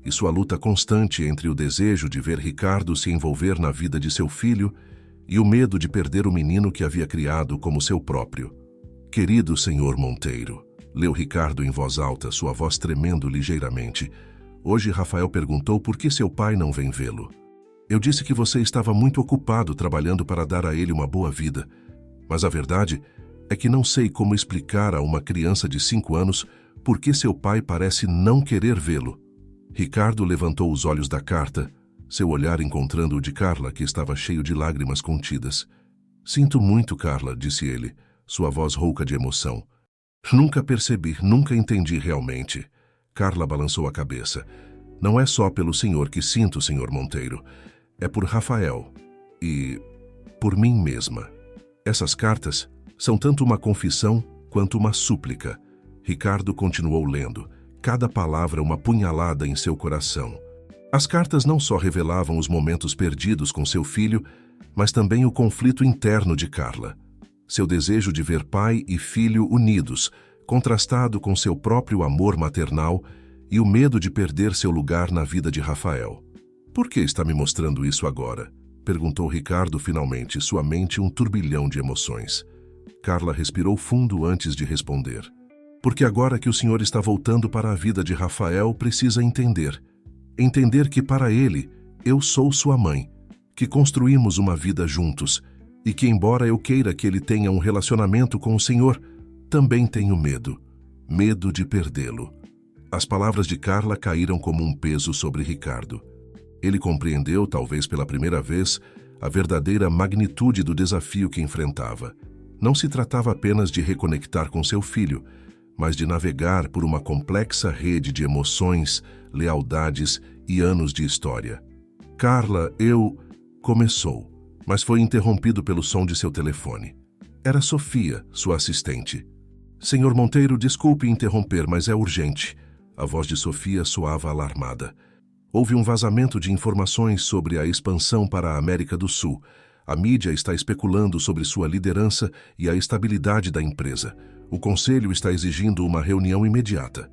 e sua luta constante entre o desejo de ver Ricardo se envolver na vida de seu filho e o medo de perder o menino que havia criado como seu próprio. Querido senhor Monteiro, leu Ricardo em voz alta, sua voz tremendo ligeiramente. Hoje Rafael perguntou por que seu pai não vem vê-lo. Eu disse que você estava muito ocupado trabalhando para dar a ele uma boa vida, mas a verdade é que não sei como explicar a uma criança de 5 anos por que seu pai parece não querer vê-lo. Ricardo levantou os olhos da carta, seu olhar encontrando o de Carla, que estava cheio de lágrimas contidas. Sinto muito, Carla, disse ele, sua voz rouca de emoção. Nunca percebi, nunca entendi realmente. Carla balançou a cabeça. Não é só pelo senhor que sinto, senhor Monteiro. É por Rafael e por mim mesma. Essas cartas, São tanto uma confissão quanto uma súplica. Ricardo continuou lendo, cada palavra uma punhalada em seu coração. As cartas não só revelavam os momentos perdidos com seu filho, mas também o conflito interno de Carla. Seu desejo de ver pai e filho unidos, contrastado com seu próprio amor maternal e o medo de perder seu lugar na vida de Rafael. "Por que está me mostrando isso agora?" perguntou Ricardo finalmente, sua mente um turbilhão de emoções. Carla respirou fundo antes de responder. "Porque agora que o senhor está voltando para a vida de Rafael, precisa entender. Entender que para ele, eu sou sua mãe, que construímos uma vida juntos e que, embora eu queira que ele tenha um relacionamento com o senhor, também tenho medo. Medo de perdê-lo." As palavras de Carla caíram como um peso sobre Ricardo. Ele compreendeu, talvez pela primeira vez, a verdadeira magnitude do desafio que enfrentava. Não se tratava apenas de reconectar com seu filho, mas de navegar por uma complexa rede de emoções, lealdades e anos de história. "Carla, começou, mas foi interrompido pelo som de seu telefone. Era Sofia, sua assistente. "Senhor Monteiro, desculpe interromper, mas é urgente." A voz de Sofia soava alarmada. "Houve um vazamento de informações sobre a expansão para a América do Sul. A mídia está especulando sobre sua liderança e a estabilidade da empresa. O conselho está exigindo uma reunião imediata."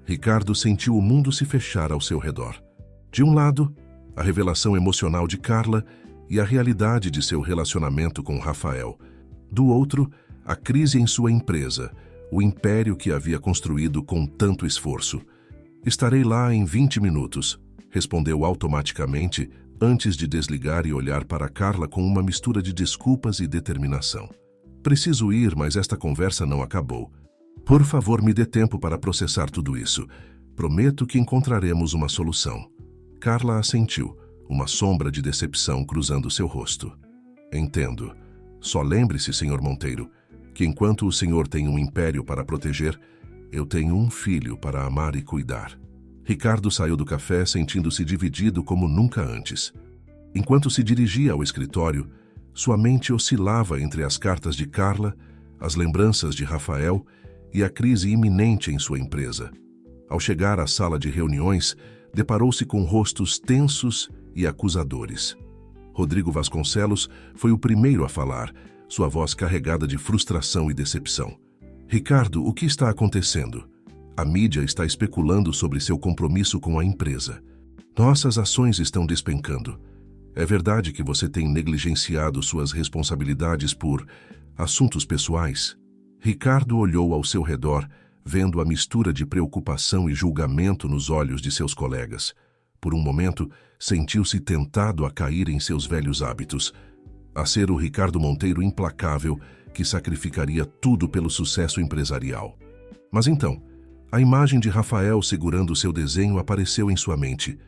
Ricardo sentiu o mundo se fechar ao seu redor. De um lado, a revelação emocional de Carla e a realidade de seu relacionamento com Rafael. Do outro, a crise em sua empresa, o império que havia construído com tanto esforço. "Estarei lá em 20 minutos, respondeu automaticamente, antes de desligar e olhar para Carla com uma mistura de desculpas e determinação. "Preciso ir, mas esta conversa não acabou. Por favor, me dê tempo para processar tudo isso. Prometo que encontraremos uma solução." Carla assentiu, uma sombra de decepção cruzando seu rosto. "Entendo. Só lembre-se, Sr. Monteiro, que enquanto o senhor tem um império para proteger, eu tenho um filho para amar e cuidar." Ricardo saiu do café sentindo-se dividido como nunca antes. Enquanto se dirigia ao escritório, sua mente oscilava entre as cartas de Carla, as lembranças de Rafael e a crise iminente em sua empresa. Ao chegar à sala de reuniões, deparou-se com rostos tensos e acusadores. Rodrigo Vasconcelos foi o primeiro a falar, sua voz carregada de frustração e decepção. "Ricardo, o que está acontecendo? A mídia está especulando sobre seu compromisso com a empresa. Nossas ações estão despencando. É verdade que você tem negligenciado suas responsabilidades por assuntos pessoais?" Ricardo olhou ao seu redor, vendo a mistura de preocupação e julgamento nos olhos de seus colegas. Por um momento, sentiu-se tentado a cair em seus velhos hábitos, a ser o Ricardo Monteiro implacável que sacrificaria tudo pelo sucesso empresarial. Mas então, a imagem de Rafael segurando seu desenho apareceu em sua mente,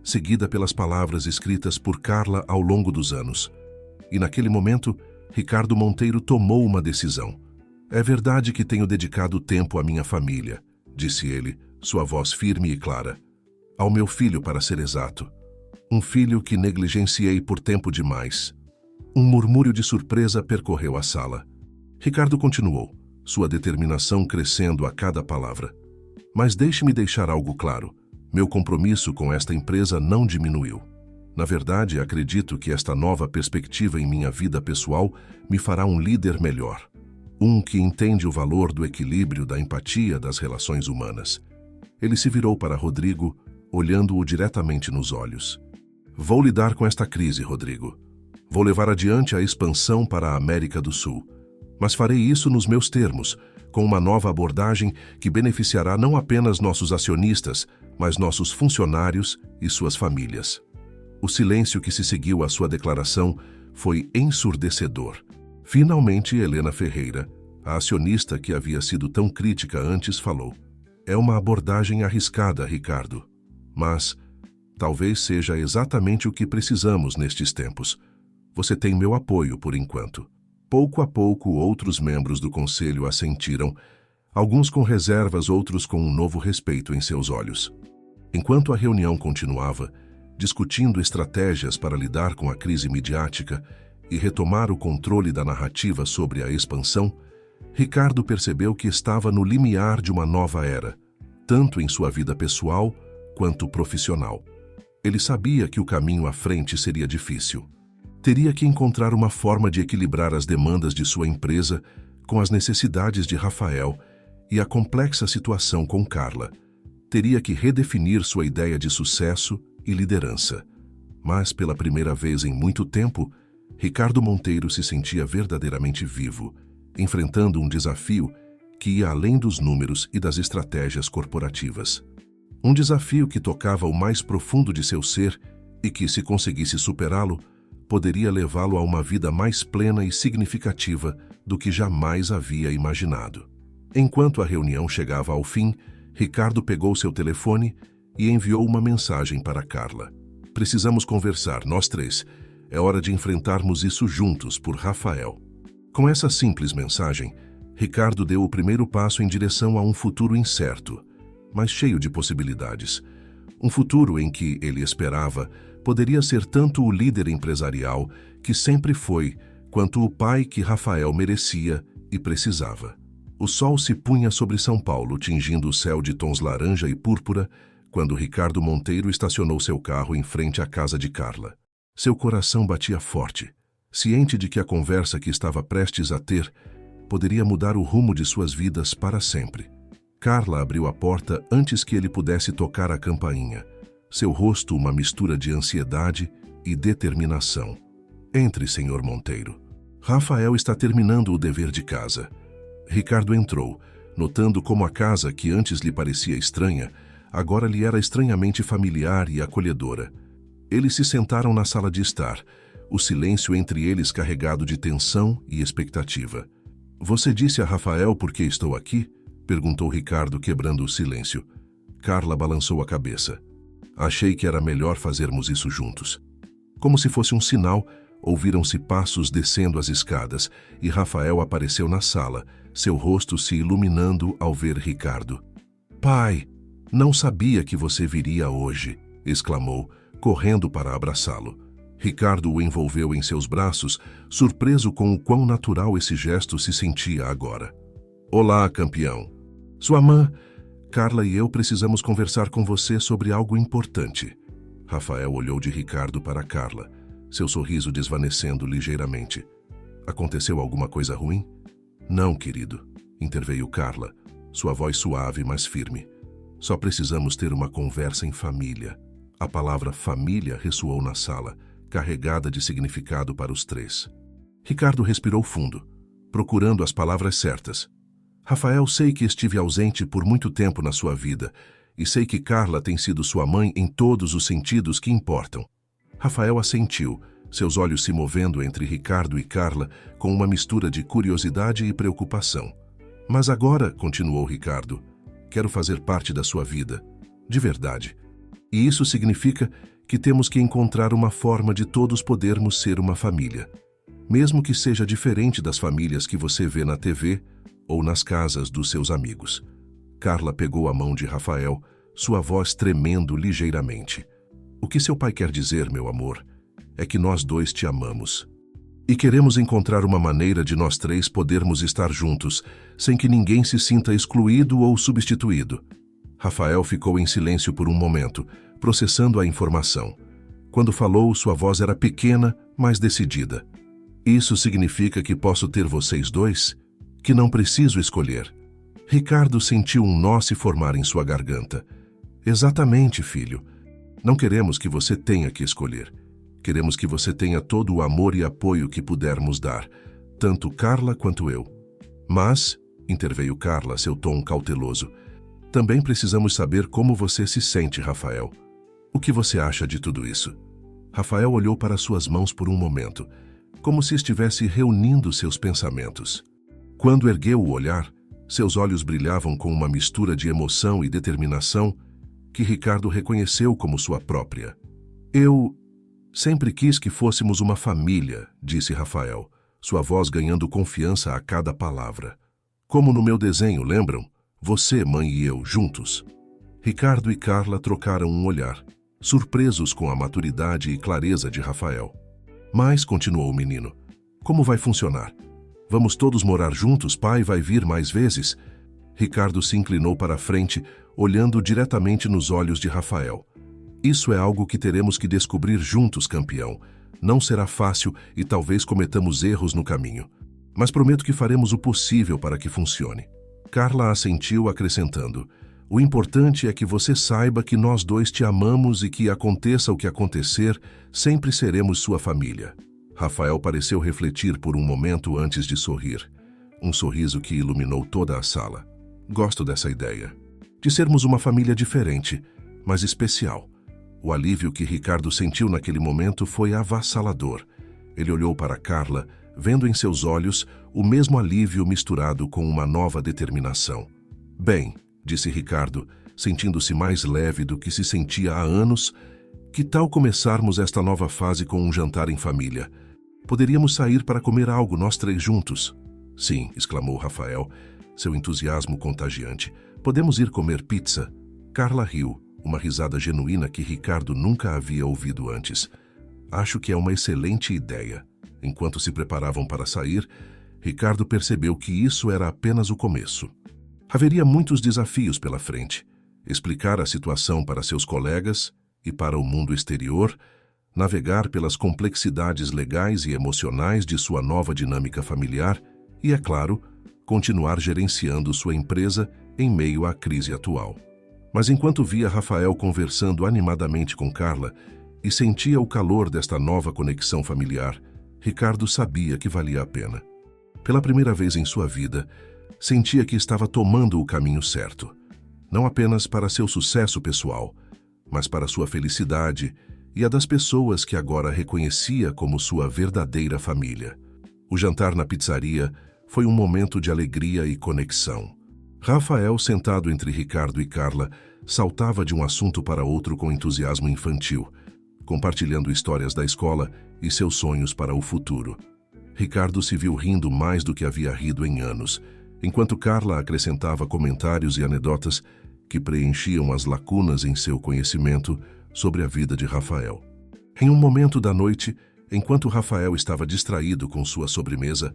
seguida pelas palavras escritas por Carla ao longo dos anos. E naquele momento, Ricardo Monteiro tomou uma decisão. "É verdade que tenho dedicado tempo à minha família", disse ele, sua voz firme e clara. "Ao meu filho, para ser exato. Um filho que negligenciei por tempo demais." Um murmúrio de surpresa percorreu a sala. Ricardo continuou, sua determinação crescendo a cada palavra. "Mas deixe-me deixar algo claro. Meu compromisso com esta empresa não diminuiu. Na verdade, acredito que esta nova perspectiva em minha vida pessoal me fará um líder melhor. Um que entende o valor do equilíbrio, da empatia, das relações humanas." Ele se virou para Rodrigo, olhando-o diretamente nos olhos. "Vou lidar com esta crise, Rodrigo. Vou levar adiante a expansão para a América do Sul. Mas farei isso nos meus termos, com uma nova abordagem que beneficiará não apenas nossos acionistas, mas nossos funcionários e suas famílias." O silêncio que se seguiu à sua declaração foi ensurdecedor. Finalmente, Helena Ferreira, a acionista que havia sido tão crítica antes, falou: "É uma abordagem arriscada, Ricardo. Mas talvez seja exatamente o que precisamos nestes tempos. Você tem meu apoio por enquanto." Pouco a pouco, outros membros do conselho assentiram, alguns com reservas, outros com um novo respeito em seus olhos. Enquanto a reunião continuava, discutindo estratégias para lidar com a crise midiática e retomar o controle da narrativa sobre a expansão, Ricardo percebeu que estava no limiar de uma nova era, tanto em sua vida pessoal quanto profissional. Ele sabia que o caminho à frente seria difícil. Teria que encontrar uma forma de equilibrar as demandas de sua empresa com as necessidades de Rafael e a complexa situação com Carla. Teria que redefinir sua ideia de sucesso e liderança. Mas, pela primeira vez em muito tempo, Ricardo Monteiro se sentia verdadeiramente vivo, enfrentando um desafio que ia além dos números e das estratégias corporativas. Um desafio que tocava o mais profundo de seu ser e que, se conseguisse superá-lo, poderia levá-lo a uma vida mais plena e significativa do que jamais havia imaginado. Enquanto a reunião chegava ao fim, Ricardo pegou seu telefone e enviou uma mensagem para Carla. Precisamos conversar, nós três. É hora de enfrentarmos isso juntos, por Rafael. Com essa simples mensagem, Ricardo deu o primeiro passo em direção a um futuro incerto, mas cheio de possibilidades. Um futuro em que, ele esperava, poderia ser tanto o líder empresarial que sempre foi, quanto o pai que Rafael merecia e precisava. O sol se punha sobre São Paulo, tingindo o céu de tons laranja e púrpura, quando Ricardo Monteiro estacionou seu carro em frente à casa de Carla. Seu coração batia forte, ciente de que a conversa que estava prestes a ter poderia mudar o rumo de suas vidas para sempre. Carla abriu a porta antes que ele pudesse tocar a campainha. Seu rosto uma mistura de ansiedade e determinação. Entre, senhor Monteiro. Rafael está terminando o dever de casa. Ricardo entrou, notando como a casa, que antes lhe parecia estranha, agora lhe era estranhamente familiar e acolhedora. Eles se sentaram na sala de estar, o silêncio entre eles carregado de tensão e expectativa. Você disse a Rafael por que estou aqui? Perguntou Ricardo, quebrando o silêncio. Carla balançou a cabeça. Achei que era melhor fazermos isso juntos. Como se fosse um sinal, ouviram-se passos descendo as escadas e Rafael apareceu na sala, seu rosto se iluminando ao ver Ricardo. Pai, não sabia que você viria hoje, exclamou, correndo para abraçá-lo. Ricardo o envolveu em seus braços, surpreso com o quão natural esse gesto se sentia agora. Olá, campeão. Sua mãe, Carla e eu precisamos conversar com você sobre algo importante. Rafael olhou de Ricardo para Carla, seu sorriso desvanecendo ligeiramente. Aconteceu alguma coisa ruim? Não, querido, interveio Carla, sua voz suave, mas firme. Só precisamos ter uma conversa em família. A palavra família ressoou na sala, carregada de significado para os três. Ricardo respirou fundo, procurando as palavras certas. Rafael, sei que estive ausente por muito tempo na sua vida, e sei que Carla tem sido sua mãe em todos os sentidos que importam. Rafael assentiu, seus olhos se movendo entre Ricardo e Carla com uma mistura de curiosidade e preocupação. Mas agora, continuou Ricardo, quero fazer parte da sua vida, de verdade. E isso significa que temos que encontrar uma forma de todos podermos ser uma família, mesmo que seja diferente das famílias que você vê na TV ou nas casas dos seus amigos. Carla pegou a mão de Rafael, sua voz tremendo ligeiramente. O que seu pai quer dizer, meu amor, é que nós dois te amamos. E queremos encontrar uma maneira de nós três podermos estar juntos, sem que ninguém se sinta excluído ou substituído. Rafael ficou em silêncio por um momento, processando a informação. Quando falou, sua voz era pequena, mas decidida. Isso significa que posso ter vocês dois? Que não preciso escolher? Ricardo sentiu um nó se formar em sua garganta. Exatamente, filho. Não queremos que você tenha que escolher. Queremos que você tenha todo o amor e apoio que pudermos dar, tanto Carla quanto eu. Mas, interveio Carla, seu tom cauteloso, também precisamos saber como você se sente, Rafael. O que você acha de tudo isso? Rafael olhou para suas mãos por um momento, como se estivesse reunindo seus pensamentos. Quando ergueu o olhar, seus olhos brilhavam com uma mistura de emoção e determinação que Ricardo reconheceu como sua própria. Eu sempre quis que fôssemos uma família, disse Rafael, sua voz ganhando confiança a cada palavra. Como no meu desenho, lembram? Você, mãe e eu, juntos. Ricardo e Carla trocaram um olhar, surpresos com a maturidade e clareza de Rafael. Mas, continuou o menino, Como vai funcionar? Vamos todos morar juntos? Pai vai vir mais vezes? Ricardo se inclinou para a frente, olhando diretamente nos olhos de Rafael. Isso é algo que teremos que descobrir juntos, campeão. Não será fácil e talvez cometamos erros no caminho. Mas prometo que faremos o possível para que funcione. Carla assentiu, acrescentando: o importante é que você saiba que nós dois te amamos e que, aconteça o que acontecer, sempre seremos sua família. Rafael pareceu refletir por um momento antes de sorrir. Um sorriso que iluminou toda a sala. Gosto dessa ideia. De sermos uma família diferente, mas especial. O alívio que Ricardo sentiu naquele momento foi avassalador. Ele olhou para Carla, vendo em seus olhos o mesmo alívio misturado com uma nova determinação. Bem, disse Ricardo, sentindo-se mais leve do que se sentia há anos, que tal começarmos esta nova fase com um jantar em família? Poderíamos sair para comer algo nós três juntos? Sim, exclamou Rafael, seu entusiasmo contagiante. Podemos ir comer pizza? Carla riu, uma risada genuína que Ricardo nunca havia ouvido antes. Acho que é uma excelente ideia. Enquanto se preparavam para sair, Ricardo percebeu que isso era apenas o começo. Haveria muitos desafios pela frente. Explicar a situação para seus colegas e para o mundo exterior, navegar pelas complexidades legais e emocionais de sua nova dinâmica familiar e, é claro, continuar gerenciando sua empresa em meio à crise atual. Mas enquanto via Rafael conversando animadamente com Carla e sentia o calor desta nova conexão familiar, Ricardo sabia que valia a pena. Pela primeira vez em sua vida, sentia que estava tomando o caminho certo. Não apenas para seu sucesso pessoal, mas para sua felicidade e a das pessoas que agora reconhecia como sua verdadeira família. O jantar na pizzaria foi um momento de alegria e conexão. Rafael, sentado entre Ricardo e Carla, saltava de um assunto para outro com entusiasmo infantil, compartilhando histórias da escola e seus sonhos para o futuro. Ricardo se viu rindo mais do que havia rido em anos, enquanto Carla acrescentava comentários e anedotas que preenchiam as lacunas em seu conhecimento sobre a vida de Rafael. Em um momento da noite, enquanto Rafael estava distraído com sua sobremesa,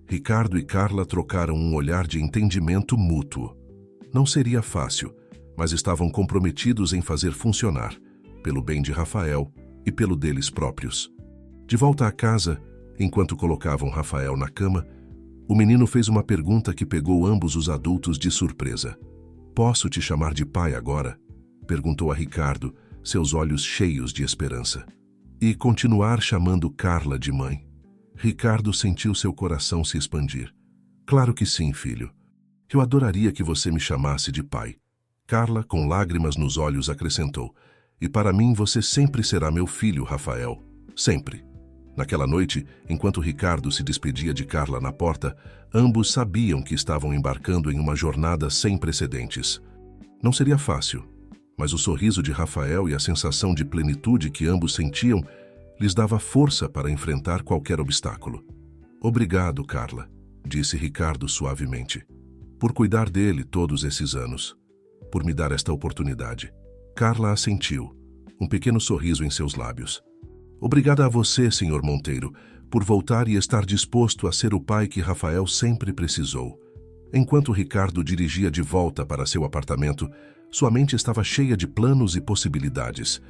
Ricardo e Carla trocaram um olhar de entendimento mútuo. Não seria fácil, mas estavam comprometidos em fazer funcionar, pelo bem de Rafael e pelo deles próprios. De volta à casa, enquanto colocavam Rafael na cama, o menino fez uma pergunta que pegou ambos os adultos de surpresa. "Posso te chamar de pai agora?" perguntou a Ricardo, seus olhos cheios de esperança. "E continuar chamando Carla de mãe?" Ricardo sentiu seu coração se expandir. "Claro que sim, filho. Eu adoraria que você me chamasse de pai." Carla, com lágrimas nos olhos, acrescentou: "E para mim você sempre será meu filho, Rafael. Sempre." Naquela noite, enquanto Ricardo se despedia de Carla na porta, ambos sabiam que estavam embarcando em uma jornada sem precedentes. Não seria fácil, mas o sorriso de Rafael e a sensação de plenitude que ambos sentiam lhes dava força para enfrentar qualquer obstáculo. "Obrigado, Carla", disse Ricardo suavemente, "por cuidar dele todos esses anos, por me dar esta oportunidade." Carla assentiu, um pequeno sorriso em seus lábios. "Obrigada a você, Sr. Monteiro, por voltar e estar disposto a ser o pai que Rafael sempre precisou." Enquanto Ricardo dirigia de volta para seu apartamento, sua mente estava cheia de planos e possibilidades.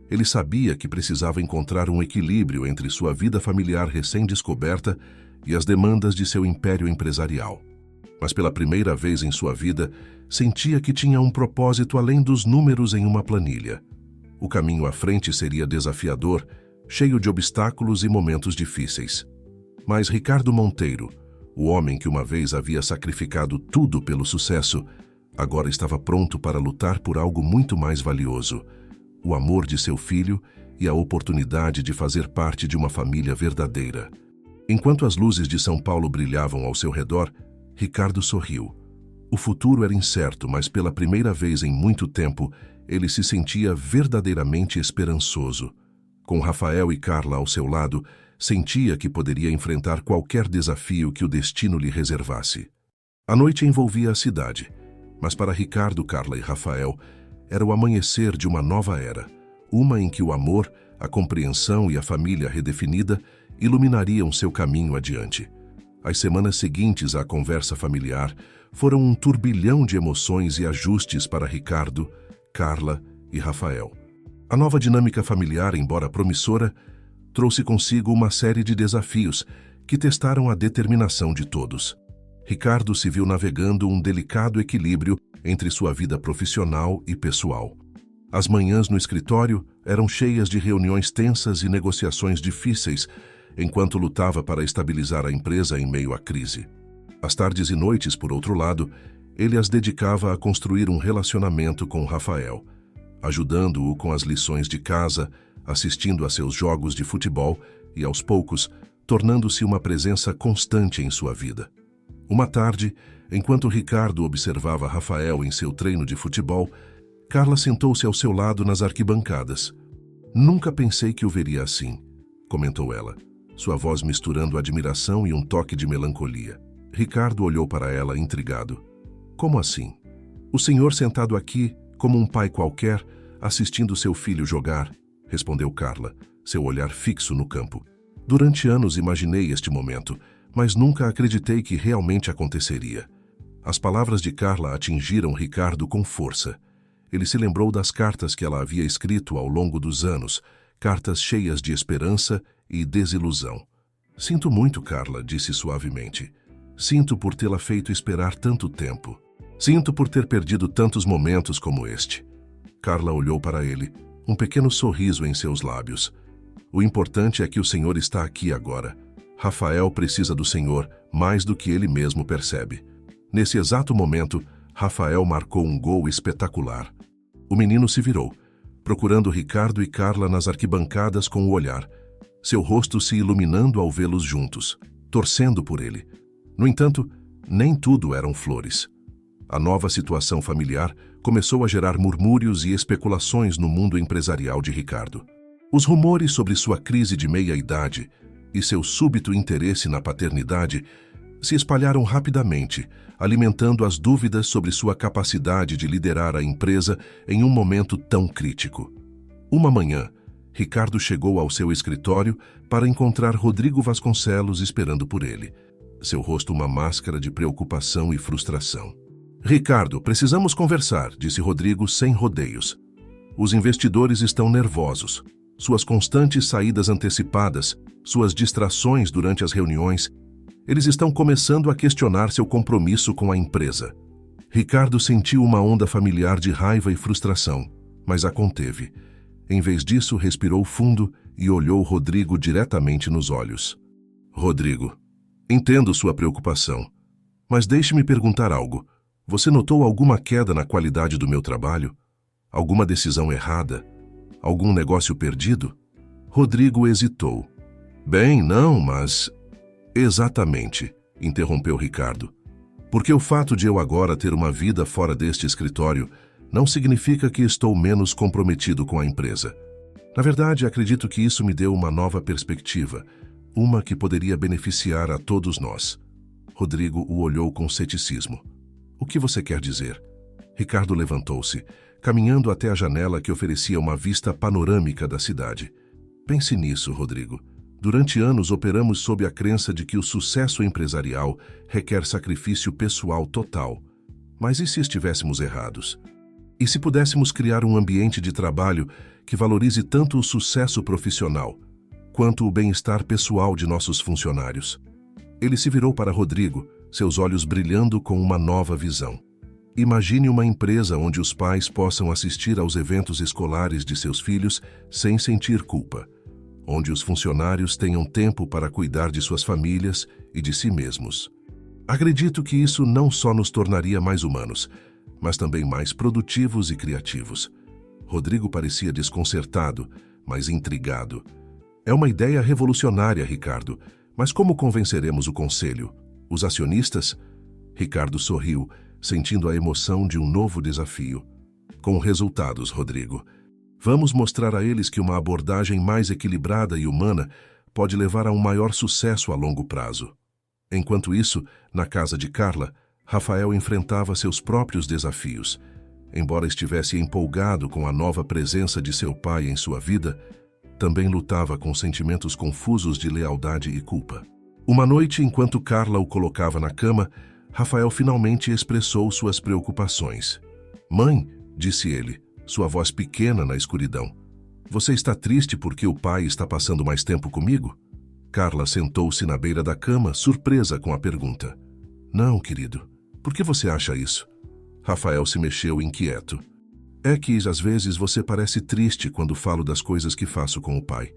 Ele sabia que precisava encontrar um equilíbrio entre sua vida familiar recém-descoberta e as demandas de seu império empresarial. Mas pela primeira vez em sua vida, sentia que tinha um propósito além dos números em uma planilha. O caminho à frente seria desafiador, cheio de obstáculos e momentos difíceis. Mas Ricardo Monteiro, o homem que uma vez havia sacrificado tudo pelo sucesso, agora estava pronto para lutar por algo muito mais valioso: o amor de seu filho e a oportunidade de fazer parte de uma família verdadeira. Enquanto as luzes de São Paulo brilhavam ao seu redor, Ricardo sorriu. O futuro era incerto, mas pela primeira vez em muito tempo, ele se sentia verdadeiramente esperançoso. Com Rafael e Carla ao seu lado, sentia que poderia enfrentar qualquer desafio que o destino lhe reservasse. A noite envolvia a cidade, mas para Ricardo, Carla e Rafael, era o amanhecer de uma nova era, uma em que o amor, a compreensão e a família redefinida iluminariam seu caminho adiante. As semanas seguintes à conversa familiar foram um turbilhão de emoções e ajustes para Ricardo, Carla e Rafael. A nova dinâmica familiar, embora promissora, trouxe consigo uma série de desafios que testaram a determinação de todos. Ricardo se viu navegando um delicado equilíbrio entre sua vida profissional e pessoal. As manhãs no escritório eram cheias de reuniões tensas e negociações difíceis, enquanto lutava para estabilizar a empresa em meio à crise. As tardes e noites, por outro lado, ele as dedicava a construir um relacionamento com Rafael, ajudando-o com as lições de casa, assistindo a seus jogos de futebol e, aos poucos, tornando-se uma presença constante em sua vida. Uma tarde, enquanto Ricardo observava Rafael em seu treino de futebol, Carla sentou-se ao seu lado nas arquibancadas. "Nunca pensei que o veria assim", comentou ela, sua voz misturando admiração e um toque de melancolia. Ricardo olhou para ela intrigado. "Como assim? O senhor sentado aqui, como um pai qualquer, assistindo seu filho jogar", respondeu Carla, seu olhar fixo no campo. "Durante anos imaginei este momento, mas nunca acreditei que realmente aconteceria." As palavras de Carla atingiram Ricardo com força. Ele se lembrou das cartas que ela havia escrito ao longo dos anos, cartas cheias de esperança e desilusão. "Sinto muito, Carla", disse suavemente. "Sinto por tê-la feito esperar tanto tempo. Sinto por ter perdido tantos momentos como este." Carla olhou para ele, um pequeno sorriso em seus lábios. "O importante é que o senhor está aqui agora. Rafael precisa do senhor mais do que ele mesmo percebe." Nesse exato momento, Rafael marcou um gol espetacular. O menino se virou, procurando Ricardo e Carla nas arquibancadas com o olhar, seu rosto se iluminando ao vê-los juntos, torcendo por ele. No entanto, nem tudo eram flores. A nova situação familiar começou a gerar murmúrios e especulações no mundo empresarial de Ricardo. Os rumores sobre sua crise de meia-idade e seu súbito interesse na paternidade se espalharam rapidamente, alimentando as dúvidas sobre sua capacidade de liderar a empresa em um momento tão crítico. Uma manhã, Ricardo chegou ao seu escritório para encontrar Rodrigo Vasconcelos esperando por ele, seu rosto uma máscara de preocupação e frustração. "Ricardo, precisamos conversar", disse Rodrigo sem rodeios. "Os investidores estão nervosos. Suas constantes saídas antecipadas, suas distrações durante as reuniões, eles estão começando a questionar seu compromisso com a empresa." Ricardo sentiu uma onda familiar de raiva e frustração, mas a conteve. Em vez disso, respirou fundo e olhou Rodrigo diretamente nos olhos. "Rodrigo, entendo sua preocupação, mas deixe-me perguntar algo. Você notou alguma queda na qualidade do meu trabalho? Alguma decisão errada? Algum negócio perdido?" Rodrigo hesitou. "Bem, não, mas..." "Exatamente", interrompeu Ricardo. "Porque o fato de eu agora ter uma vida fora deste escritório não significa que estou menos comprometido com a empresa. Na verdade, acredito que isso me deu uma nova perspectiva, uma que poderia beneficiar a todos nós." Rodrigo o olhou com ceticismo. "O que você quer dizer?" Ricardo levantou-se, caminhando até a janela que oferecia uma vista panorâmica da cidade. "Pense nisso, Rodrigo. Durante anos operamos sob a crença de que o sucesso empresarial requer sacrifício pessoal total. Mas e se estivéssemos errados? E se pudéssemos criar um ambiente de trabalho que valorize tanto o sucesso profissional quanto o bem-estar pessoal de nossos funcionários?" Ele se virou para Rodrigo, seus olhos brilhando com uma nova visão. "Imagine uma empresa onde os pais possam assistir aos eventos escolares de seus filhos sem sentir culpa, onde os funcionários tenham tempo para cuidar de suas famílias e de si mesmos. Acredito que isso não só nos tornaria mais humanos, mas também mais produtivos e criativos." Rodrigo parecia desconcertado, mas intrigado. "É uma ideia revolucionária, Ricardo, mas como convenceremos o conselho? Os acionistas?" Ricardo sorriu, sentindo a emoção de um novo desafio. "Com resultados, Rodrigo. Vamos mostrar a eles que uma abordagem mais equilibrada e humana pode levar a um maior sucesso a longo prazo." Enquanto isso, na casa de Carla, Rafael enfrentava seus próprios desafios. Embora estivesse empolgado com a nova presença de seu pai em sua vida, também lutava com sentimentos confusos de lealdade e culpa. Uma noite, enquanto Carla o colocava na cama, Rafael finalmente expressou suas preocupações. "Mãe", disse ele, sua voz pequena na escuridão, "você está triste porque o pai está passando mais tempo comigo?" Carla sentou-se na beira da cama, surpresa com a pergunta. "Não, querido. Por que você acha isso?" Rafael se mexeu inquieto. "É que, às vezes, você parece triste quando falo das coisas que faço com o pai.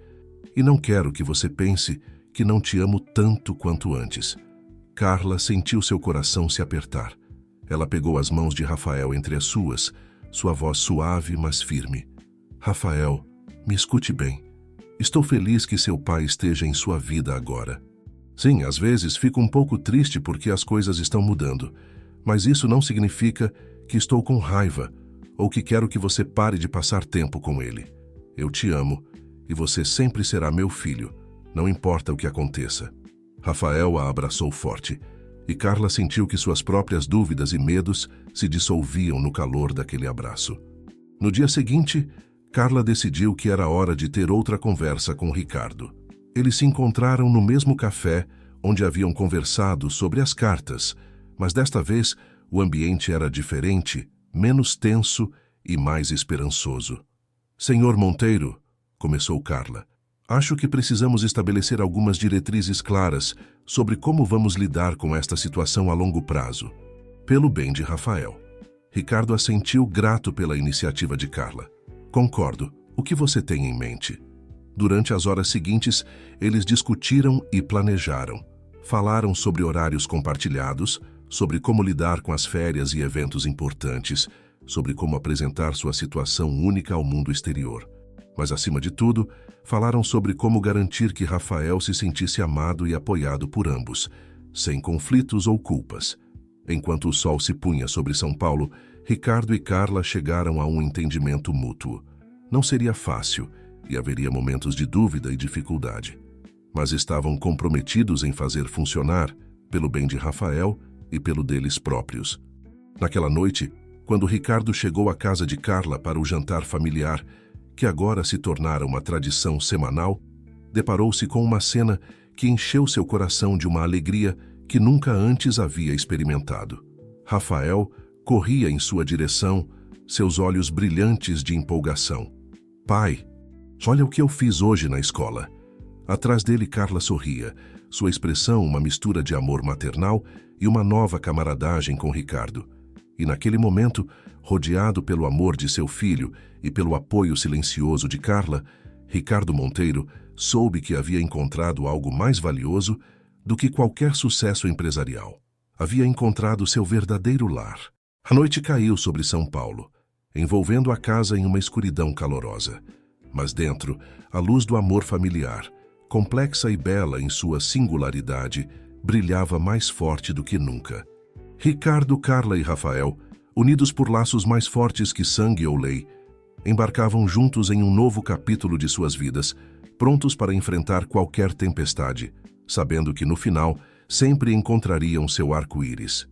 E não quero que você pense que não te amo tanto quanto antes." Carla sentiu seu coração se apertar. Ela pegou as mãos de Rafael entre as suas, sua voz suave, mas firme. "Rafael, me escute bem. Estou feliz que seu pai esteja em sua vida agora. Sim, às vezes fico um pouco triste porque as coisas estão mudando, mas isso não significa que estou com raiva ou que quero que você pare de passar tempo com ele. Eu te amo e você sempre será meu filho, não importa o que aconteça." Rafael a abraçou forte e Carla sentiu que suas próprias dúvidas e medos se dissolviam no calor daquele abraço. No dia seguinte, Carla decidiu que era hora de ter outra conversa com Ricardo. Eles se encontraram no mesmo café onde haviam conversado sobre as cartas, mas desta vez o ambiente era diferente, menos tenso e mais esperançoso. "Senhor Monteiro", começou Carla, "acho que precisamos estabelecer algumas diretrizes claras sobre como vamos lidar com esta situação a longo prazo, pelo bem de Rafael." Ricardo assentiu, grato pela iniciativa de Carla. "Concordo. O que você tem em mente?" Durante as horas seguintes, eles discutiram e planejaram. Falaram sobre horários compartilhados, sobre como lidar com as férias e eventos importantes, sobre como apresentar sua situação única ao mundo exterior. Mas, acima de tudo, falaram sobre como garantir que Rafael se sentisse amado e apoiado por ambos, sem conflitos ou culpas. Enquanto o sol se punha sobre São Paulo, Ricardo e Carla chegaram a um entendimento mútuo. Não seria fácil e haveria momentos de dúvida e dificuldade, mas estavam comprometidos em fazer funcionar, pelo bem de Rafael e pelo deles próprios. Naquela noite, quando Ricardo chegou à casa de Carla para o jantar familiar, que agora se tornara uma tradição semanal, deparou-se com uma cena que encheu seu coração de uma alegria que nunca antes havia experimentado. Rafael corria em sua direção, seus olhos brilhantes de empolgação. "Pai, olha o que eu fiz hoje na escola." Atrás dele, Carla sorria, sua expressão uma mistura de amor maternal e uma nova camaradagem com Ricardo. E naquele momento, rodeado pelo amor de seu filho e pelo apoio silencioso de Carla, Ricardo Monteiro soube que havia encontrado algo mais valioso do que qualquer sucesso empresarial. Havia encontrado seu verdadeiro lar. A noite caiu sobre São Paulo, envolvendo a casa em uma escuridão calorosa. Mas dentro, a luz do amor familiar, complexa e bela em sua singularidade, brilhava mais forte do que nunca. Ricardo, Carla e Rafael, unidos por laços mais fortes que sangue ou lei, embarcavam juntos em um novo capítulo de suas vidas, prontos para enfrentar qualquer tempestade, sabendo que no final sempre encontrariam seu arco-íris.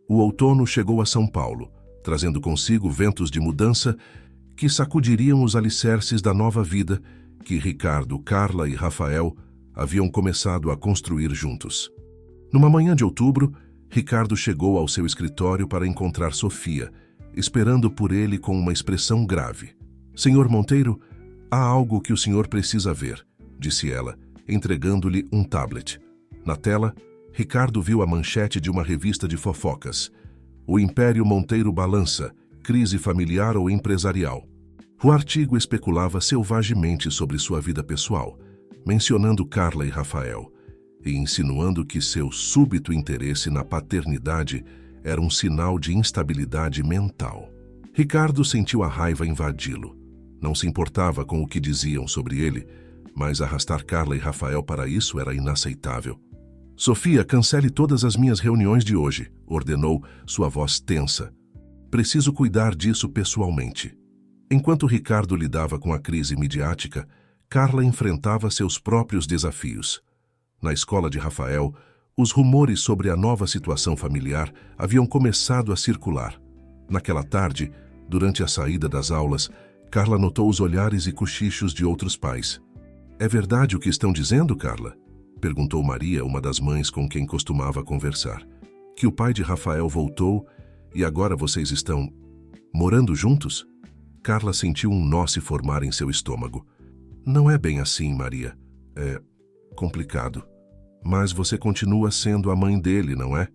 O outono chegou a São Paulo, trazendo consigo ventos de mudança que sacudiriam os alicerces da nova vida que Ricardo, Carla e Rafael haviam começado a construir juntos. Numa manhã de outubro, Ricardo chegou ao seu escritório para encontrar Sofia, esperando por ele com uma expressão grave. "Senhor Monteiro, há algo que o senhor precisa ver", disse ela, entregando-lhe um tablet. Na tela, Ricardo viu a manchete de uma revista de fofocas. "O Império Monteiro balança, crise familiar ou empresarial." O artigo especulava selvagemente sobre sua vida pessoal, mencionando Carla e Rafael, e insinuando que seu súbito interesse na paternidade era um sinal de instabilidade mental. Ricardo sentiu a raiva invadi-lo. Não se importava com o que diziam sobre ele, mas arrastar Carla e Rafael para isso era inaceitável. "Sofia, cancele todas as minhas reuniões de hoje", ordenou, sua voz tensa. "Preciso cuidar disso pessoalmente." Enquanto Ricardo lidava com a crise midiática, Carla enfrentava seus próprios desafios. Na escola de Rafael, os rumores sobre a nova situação familiar haviam começado a circular. Naquela tarde, durante a saída das aulas, Carla notou os olhares e cochichos de outros pais. É verdade o que estão dizendo, Carla? Perguntou Maria, uma das mães com quem costumava conversar. Que o pai de Rafael voltou e agora vocês estão morando juntos? Carla sentiu um nó se formar em seu estômago. Não é bem assim, Maria. É complicado. Mas você continua sendo a mãe dele, não é?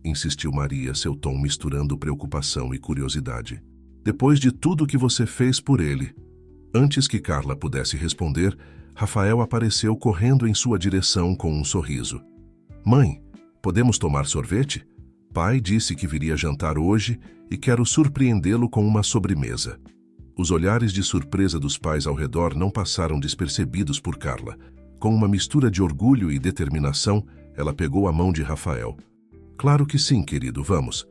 Insistiu Maria, seu tom misturando preocupação e curiosidade. Depois de tudo que você fez por ele. Antes que Carla pudesse responder, Rafael apareceu correndo em sua direção com um sorriso. Mãe, podemos tomar sorvete? Pai disse que viria jantar hoje e quero surpreendê-lo com uma sobremesa. Os olhares de surpresa dos pais ao redor não passaram despercebidos por Carla. Com uma mistura de orgulho e determinação, ela pegou a mão de Rafael. Claro que sim, querido, vamos.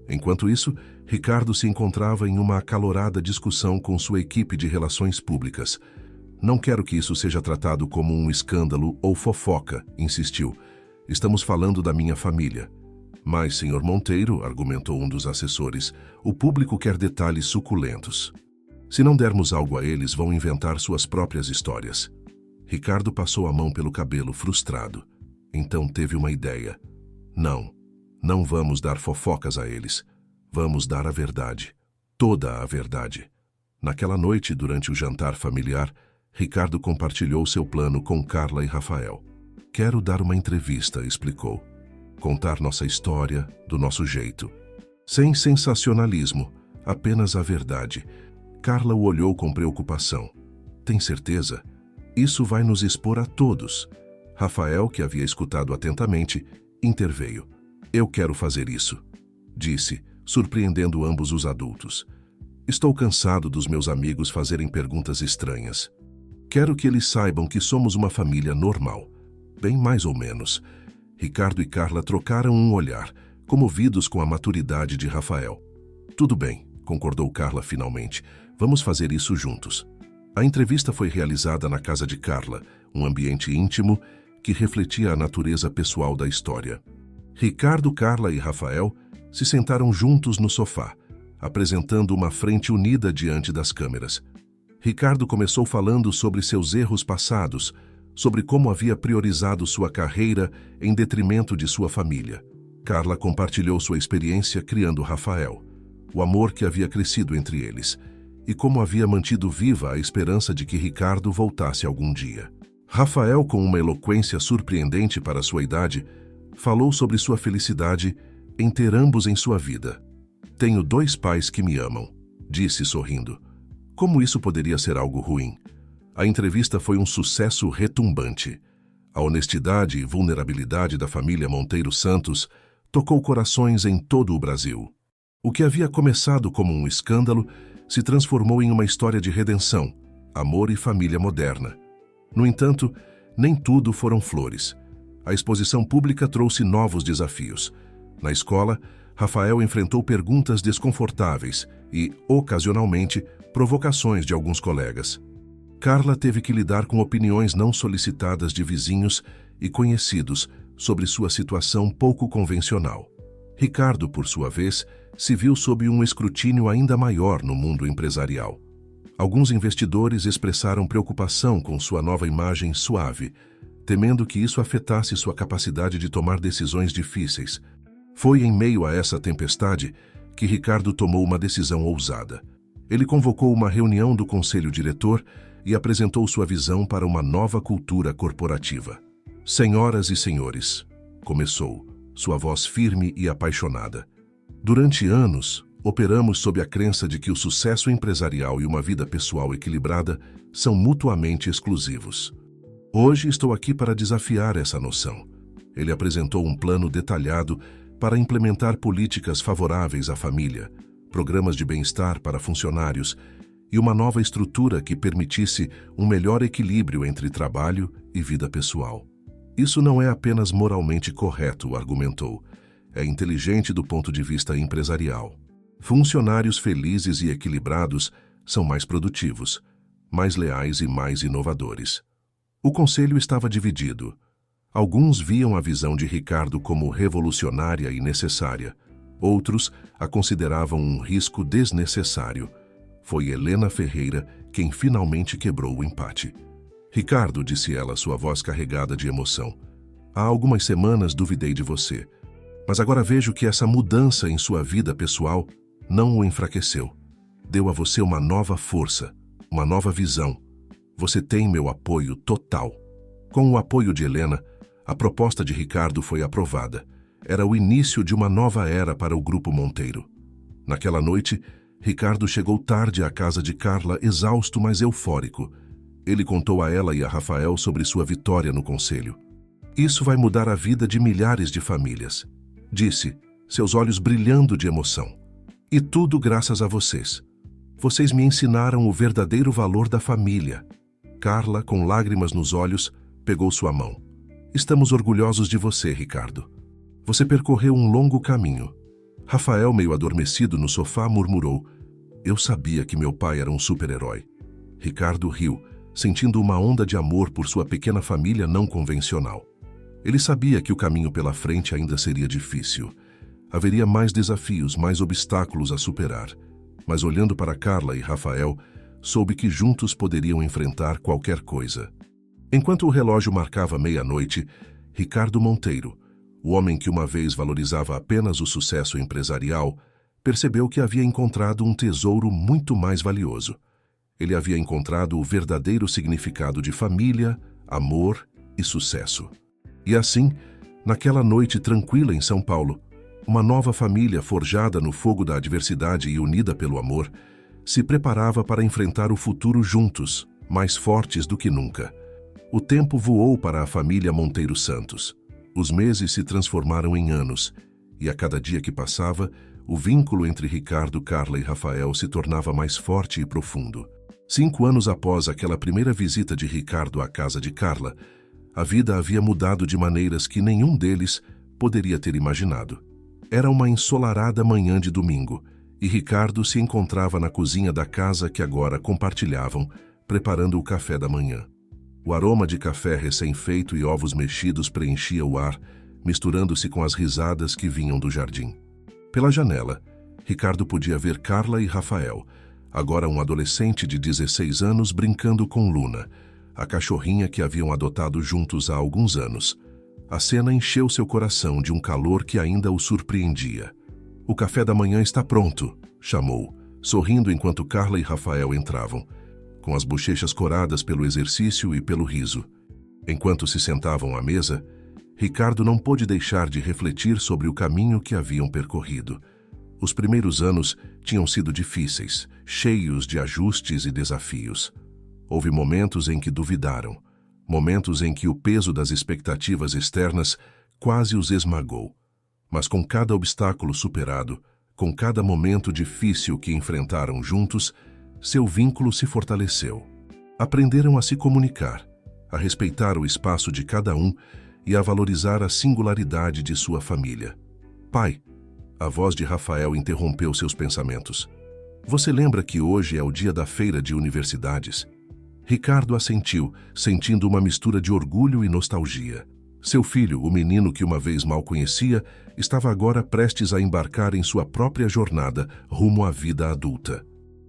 Enquanto isso, Ricardo se encontrava em uma acalorada discussão com sua equipe de relações públicas. Não quero que isso seja tratado como um escândalo ou fofoca, insistiu. Estamos falando da minha família. Mas, senhor Monteiro, argumentou um dos assessores, o público quer detalhes suculentos. Se não dermos algo a eles, vão inventar suas próprias histórias. Ricardo passou a mão pelo cabelo, frustrado. Então teve uma ideia. Não vamos dar fofocas a eles. Vamos dar a verdade. Toda a verdade. Naquela noite, durante o jantar familiar, Ricardo compartilhou seu plano com Carla e Rafael. Quero dar uma entrevista, explicou. Contar nossa história do nosso jeito. Sem sensacionalismo, apenas a verdade. Carla o olhou com preocupação. Tem certeza? Isso vai nos expor a todos. Rafael, que havia escutado atentamente, interveio. Eu quero fazer isso, disse, surpreendendo ambos os adultos. Estou cansado dos meus amigos fazerem perguntas estranhas. Quero que eles saibam que somos uma família normal. Bem mais ou menos. Ricardo e Carla trocaram um olhar, comovidos com a maturidade de Rafael. Tudo bem, concordou Carla finalmente. Vamos fazer isso juntos. A entrevista foi realizada na casa de Carla, um ambiente íntimo que refletia a natureza pessoal da história. Ricardo, Carla e Rafael se sentaram juntos no sofá, apresentando uma frente unida diante das câmeras. Ricardo começou falando sobre seus erros passados, sobre como havia priorizado sua carreira em detrimento de sua família. Carla compartilhou sua experiência criando Rafael, o amor que havia crescido entre eles, e como havia mantido viva a esperança de que Ricardo voltasse algum dia. Rafael, com uma eloquência surpreendente para sua idade, falou sobre sua felicidade em ter ambos em sua vida. Tenho 2 pais que me amam, disse sorrindo. Como isso poderia ser algo ruim? A entrevista foi um sucesso retumbante. A honestidade e vulnerabilidade da família Monteiro Santos tocou corações em todo o Brasil. O que havia começado como um escândalo se transformou em uma história de redenção, amor e família moderna. No entanto, nem tudo foram flores. A exposição pública trouxe novos desafios. Na escola, Rafael enfrentou perguntas desconfortáveis e, ocasionalmente, provocações de alguns colegas. Carla teve que lidar com opiniões não solicitadas de vizinhos e conhecidos sobre sua situação pouco convencional. Ricardo, por sua vez, se viu sob um escrutínio ainda maior no mundo empresarial. Alguns investidores expressaram preocupação com sua nova imagem suave, temendo que isso afetasse sua capacidade de tomar decisões difíceis. Foi em meio a essa tempestade que Ricardo tomou uma decisão ousada. Ele convocou uma reunião do conselho diretor e apresentou sua visão para uma nova cultura corporativa. Senhoras e senhores, começou, sua voz firme e apaixonada. Durante anos, operamos sob a crença de que o sucesso empresarial e uma vida pessoal equilibrada são mutuamente exclusivos. Hoje estou aqui para desafiar essa noção. Ele apresentou um plano detalhado para implementar políticas favoráveis à família, programas de bem-estar para funcionários e uma nova estrutura que permitisse um melhor equilíbrio entre trabalho e vida pessoal. Isso não é apenas moralmente correto, argumentou. É inteligente do ponto de vista empresarial. Funcionários felizes e equilibrados são mais produtivos, mais leais e mais inovadores. O conselho estava dividido. Alguns viam a visão de Ricardo como revolucionária e necessária. Outros a consideravam um risco desnecessário. Foi Helena Ferreira quem finalmente quebrou o empate. Ricardo, disse ela, sua voz carregada de emoção. Há algumas semanas duvidei de você, mas agora vejo que essa mudança em sua vida pessoal não o enfraqueceu. Deu a você uma nova força, uma nova visão. Você tem meu apoio total. Com o apoio de Helena, a proposta de Ricardo foi aprovada. Era o início de uma nova era para o Grupo Monteiro. Naquela noite, Ricardo chegou tarde à casa de Carla, exausto, mas eufórico. Ele contou a ela e a Rafael sobre sua vitória no conselho. Isso vai mudar a vida de milhares de famílias, disse, seus olhos brilhando de emoção. E tudo graças a vocês. Vocês me ensinaram o verdadeiro valor da família. Carla, com lágrimas nos olhos, pegou sua mão. Estamos orgulhosos de você, Ricardo. Você percorreu um longo caminho. Rafael, meio adormecido no sofá, murmurou: eu sabia que meu pai era um super-herói. Ricardo riu, sentindo uma onda de amor por sua pequena família não convencional. Ele sabia que o caminho pela frente ainda seria difícil. Haveria mais desafios, mais obstáculos a superar. Mas olhando para Carla e Rafael, soube que juntos poderiam enfrentar qualquer coisa. Enquanto o relógio marcava meia-noite, Ricardo Monteiro, o homem que uma vez valorizava apenas o sucesso empresarial, percebeu que havia encontrado um tesouro muito mais valioso. Ele havia encontrado o verdadeiro significado de família, amor e sucesso. E assim, naquela noite tranquila em São Paulo, uma nova família forjada no fogo da adversidade e unida pelo amor, se preparava para enfrentar o futuro juntos, mais fortes do que nunca. O tempo voou para a família Monteiro Santos. Os meses se transformaram em anos, e a cada dia que passava, o vínculo entre Ricardo, Carla e Rafael se tornava mais forte e profundo. 5 anos após aquela primeira visita de Ricardo à casa de Carla, a vida havia mudado de maneiras que nenhum deles poderia ter imaginado. Era uma ensolarada manhã de domingo, e Ricardo se encontrava na cozinha da casa que agora compartilhavam, preparando o café da manhã. O aroma de café recém-feito e ovos mexidos preenchia o ar, misturando-se com as risadas que vinham do jardim. Pela janela, Ricardo podia ver Carla e Rafael, agora um adolescente de 16 anos brincando com Luna, a cachorrinha que haviam adotado juntos há alguns anos. A cena encheu seu coração de um calor que ainda o surpreendia. "O café da manhã está pronto", chamou, sorrindo enquanto Carla e Rafael entravam, com as bochechas coradas pelo exercício e pelo riso. Enquanto se sentavam à mesa, Ricardo não pôde deixar de refletir sobre o caminho que haviam percorrido. Os primeiros anos tinham sido difíceis, cheios de ajustes e desafios. Houve momentos em que duvidaram, momentos em que o peso das expectativas externas quase os esmagou. Mas com cada obstáculo superado, com cada momento difícil que enfrentaram juntos, seu vínculo se fortaleceu. Aprenderam a se comunicar, a respeitar o espaço de cada um e a valorizar a singularidade de sua família. "Pai", a voz de Rafael interrompeu seus pensamentos. "Você lembra que hoje é o dia da feira de universidades?" Ricardo assentiu, sentindo uma mistura de orgulho e nostalgia. Seu filho, o menino que uma vez mal conhecia, estava agora prestes a embarcar em sua própria jornada rumo à vida adulta.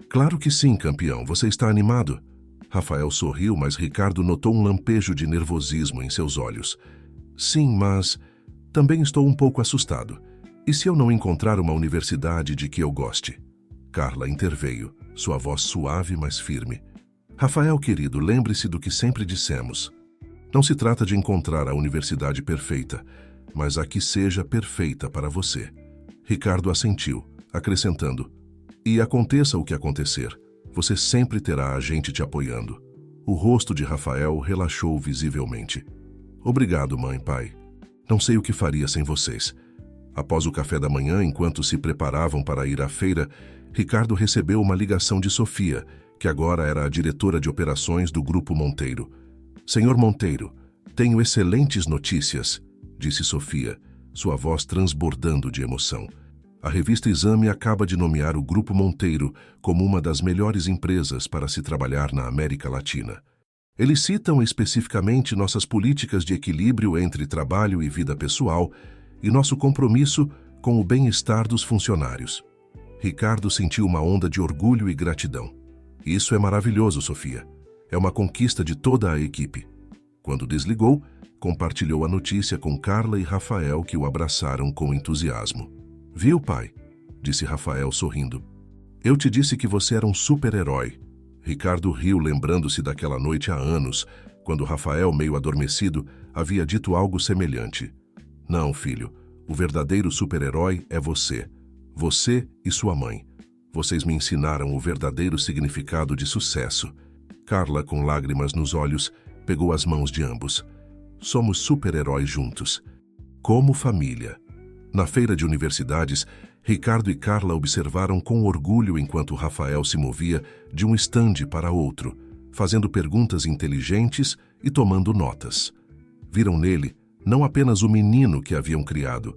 "Claro que sim, campeão. Você está animado?" Rafael sorriu, mas Ricardo notou um lampejo de nervosismo em seus olhos. "Sim, mas também estou um pouco assustado. E se eu não encontrar uma universidade de que eu goste?" Carla interveio, sua voz suave, mas firme. "Rafael, querido, lembre-se do que sempre dissemos. Não se trata de encontrar a universidade perfeita, mas a que seja perfeita para você." Ricardo assentiu, acrescentando: "E aconteça o que acontecer, você sempre terá a gente te apoiando." O rosto de Rafael relaxou visivelmente. "Obrigado, mãe, pai. Não sei o que faria sem vocês." Após o café da manhã, enquanto se preparavam para ir à feira, Ricardo recebeu uma ligação de Sofia, que agora era a diretora de operações do Grupo Monteiro. "Senhor Monteiro, tenho excelentes notícias", disse Sofia, sua voz transbordando de emoção. "A revista Exame acaba de nomear o Grupo Monteiro como uma das melhores empresas para se trabalhar na América Latina. Eles citam especificamente nossas políticas de equilíbrio entre trabalho e vida pessoal e nosso compromisso com o bem-estar dos funcionários." Ricardo sentiu uma onda de orgulho e gratidão. "Isso é maravilhoso, Sofia. É uma conquista de toda a equipe. Quando desligou, compartilhou a notícia com Carla e Rafael, que o abraçaram com entusiasmo. Viu, pai? Disse Rafael sorrindo. Eu te disse que você era um super-herói. Ricardo riu, lembrando-se daquela noite há anos, quando Rafael, meio adormecido, havia dito algo semelhante. Não, filho, o verdadeiro super-herói é você. Você e sua mãe. Vocês me ensinaram o verdadeiro significado de sucesso. Carla, com lágrimas nos olhos, pegou as mãos de ambos. Somos super-heróis juntos. Como família. Na feira de universidades, Ricardo e Carla observaram com orgulho enquanto Rafael se movia de um estande para outro, fazendo perguntas inteligentes e tomando notas. Viram nele não apenas o menino que haviam criado,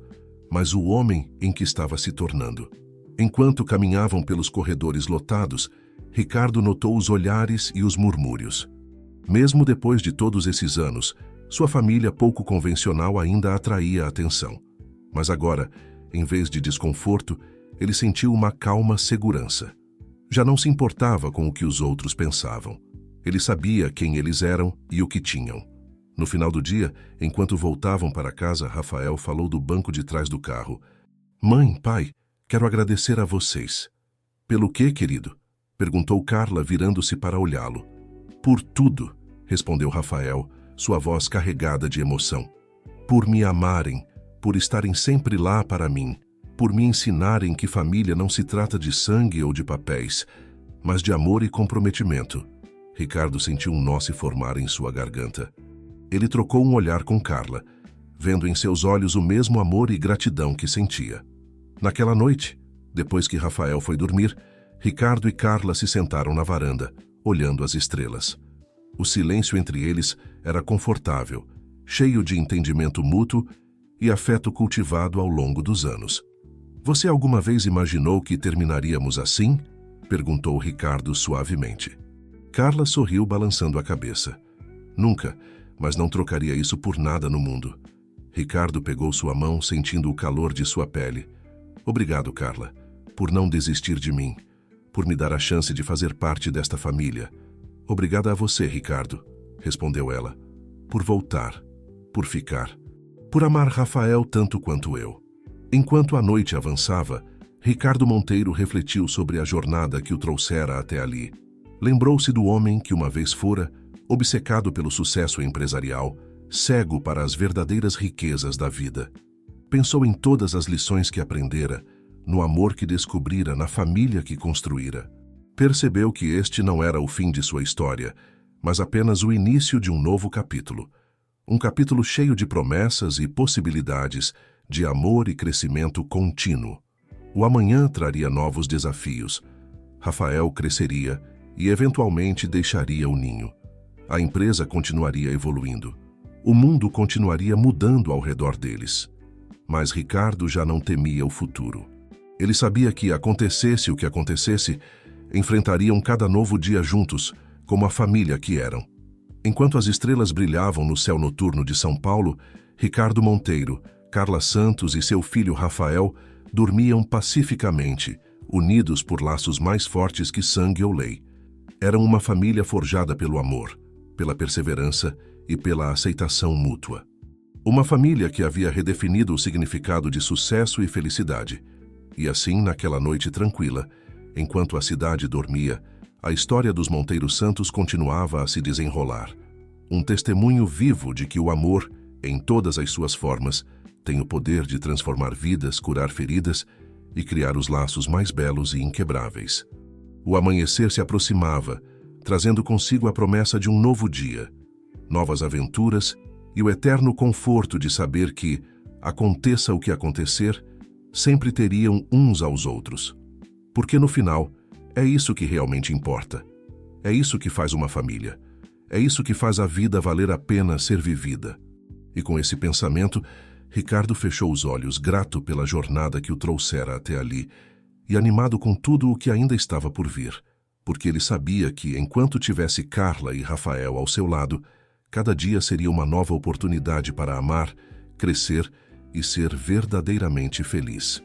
mas o homem em que estava se tornando. Enquanto caminhavam pelos corredores lotados, Ricardo notou os olhares e os murmúrios. Mesmo depois de todos esses anos, sua família pouco convencional ainda atraía a atenção. Mas agora, em vez de desconforto, ele sentiu uma calma segurança. Já não se importava com o que os outros pensavam. Ele sabia quem eles eram e o que tinham. No final do dia, enquanto voltavam para casa, Rafael falou do banco de trás do carro. Mãe, pai, quero agradecer a vocês. Pelo quê, querido? Perguntou Carla, virando-se para olhá-lo. Por tudo, respondeu Rafael, sua voz carregada de emoção. Por me amarem, por estarem sempre lá para mim, por me ensinarem que família não se trata de sangue ou de papéis, mas de amor e comprometimento. Ricardo sentiu um nó se formar em sua garganta. Ele trocou um olhar com Carla, vendo em seus olhos o mesmo amor e gratidão que sentia. Naquela noite, depois que Rafael foi dormir, Ricardo e Carla se sentaram na varanda, olhando as estrelas. O silêncio entre eles era confortável, cheio de entendimento mútuo e afeto cultivado ao longo dos anos. Você alguma vez imaginou que terminaríamos assim? Perguntou Ricardo suavemente. Carla sorriu, balançando a cabeça. Nunca, mas não trocaria isso por nada no mundo. Ricardo pegou sua mão, sentindo o calor de sua pele. Obrigado, Carla, por não desistir de mim, por me dar a chance de fazer parte desta família. Obrigada a você, Ricardo, respondeu ela. Por voltar, por ficar, por amar Rafael tanto quanto eu. Enquanto a noite avançava, Ricardo Monteiro refletiu sobre a jornada que o trouxera até ali. Lembrou-se do homem que uma vez fora, obcecado pelo sucesso empresarial, cego para as verdadeiras riquezas da vida. Pensou em todas as lições que aprendera, no amor que descobrira, na família que construíra. Percebeu que este não era o fim de sua história, mas apenas o início de um novo capítulo. Um capítulo cheio de promessas e possibilidades, de amor e crescimento contínuo. O amanhã traria novos desafios. Rafael cresceria e, eventualmente, deixaria o ninho. A empresa continuaria evoluindo. O mundo continuaria mudando ao redor deles. Mas Ricardo já não temia o futuro. Ele sabia que, acontecesse o que acontecesse, enfrentariam cada novo dia juntos, como a família que eram. Enquanto as estrelas brilhavam no céu noturno de São Paulo, Ricardo Monteiro, Carla Santos e seu filho Rafael dormiam pacificamente, unidos por laços mais fortes que sangue ou lei. Eram uma família forjada pelo amor, pela perseverança e pela aceitação mútua. Uma família que havia redefinido o significado de sucesso e felicidade. E assim, naquela noite tranquila, enquanto a cidade dormia, a história dos Monteiro Santos continuava a se desenrolar. Um testemunho vivo de que o amor, em todas as suas formas, tem o poder de transformar vidas, curar feridas e criar os laços mais belos e inquebráveis. O amanhecer se aproximava, trazendo consigo a promessa de um novo dia, novas aventuras e o eterno conforto de saber que, aconteça o que acontecer, sempre teriam uns aos outros. Porque no final, é isso que realmente importa. É isso que faz uma família. É isso que faz a vida valer a pena ser vivida. E com esse pensamento, Ricardo fechou os olhos, grato pela jornada que o trouxera até ali e animado com tudo o que ainda estava por vir, porque ele sabia que, enquanto tivesse Carla e Rafael ao seu lado, cada dia seria uma nova oportunidade para amar, crescer e ser verdadeiramente feliz.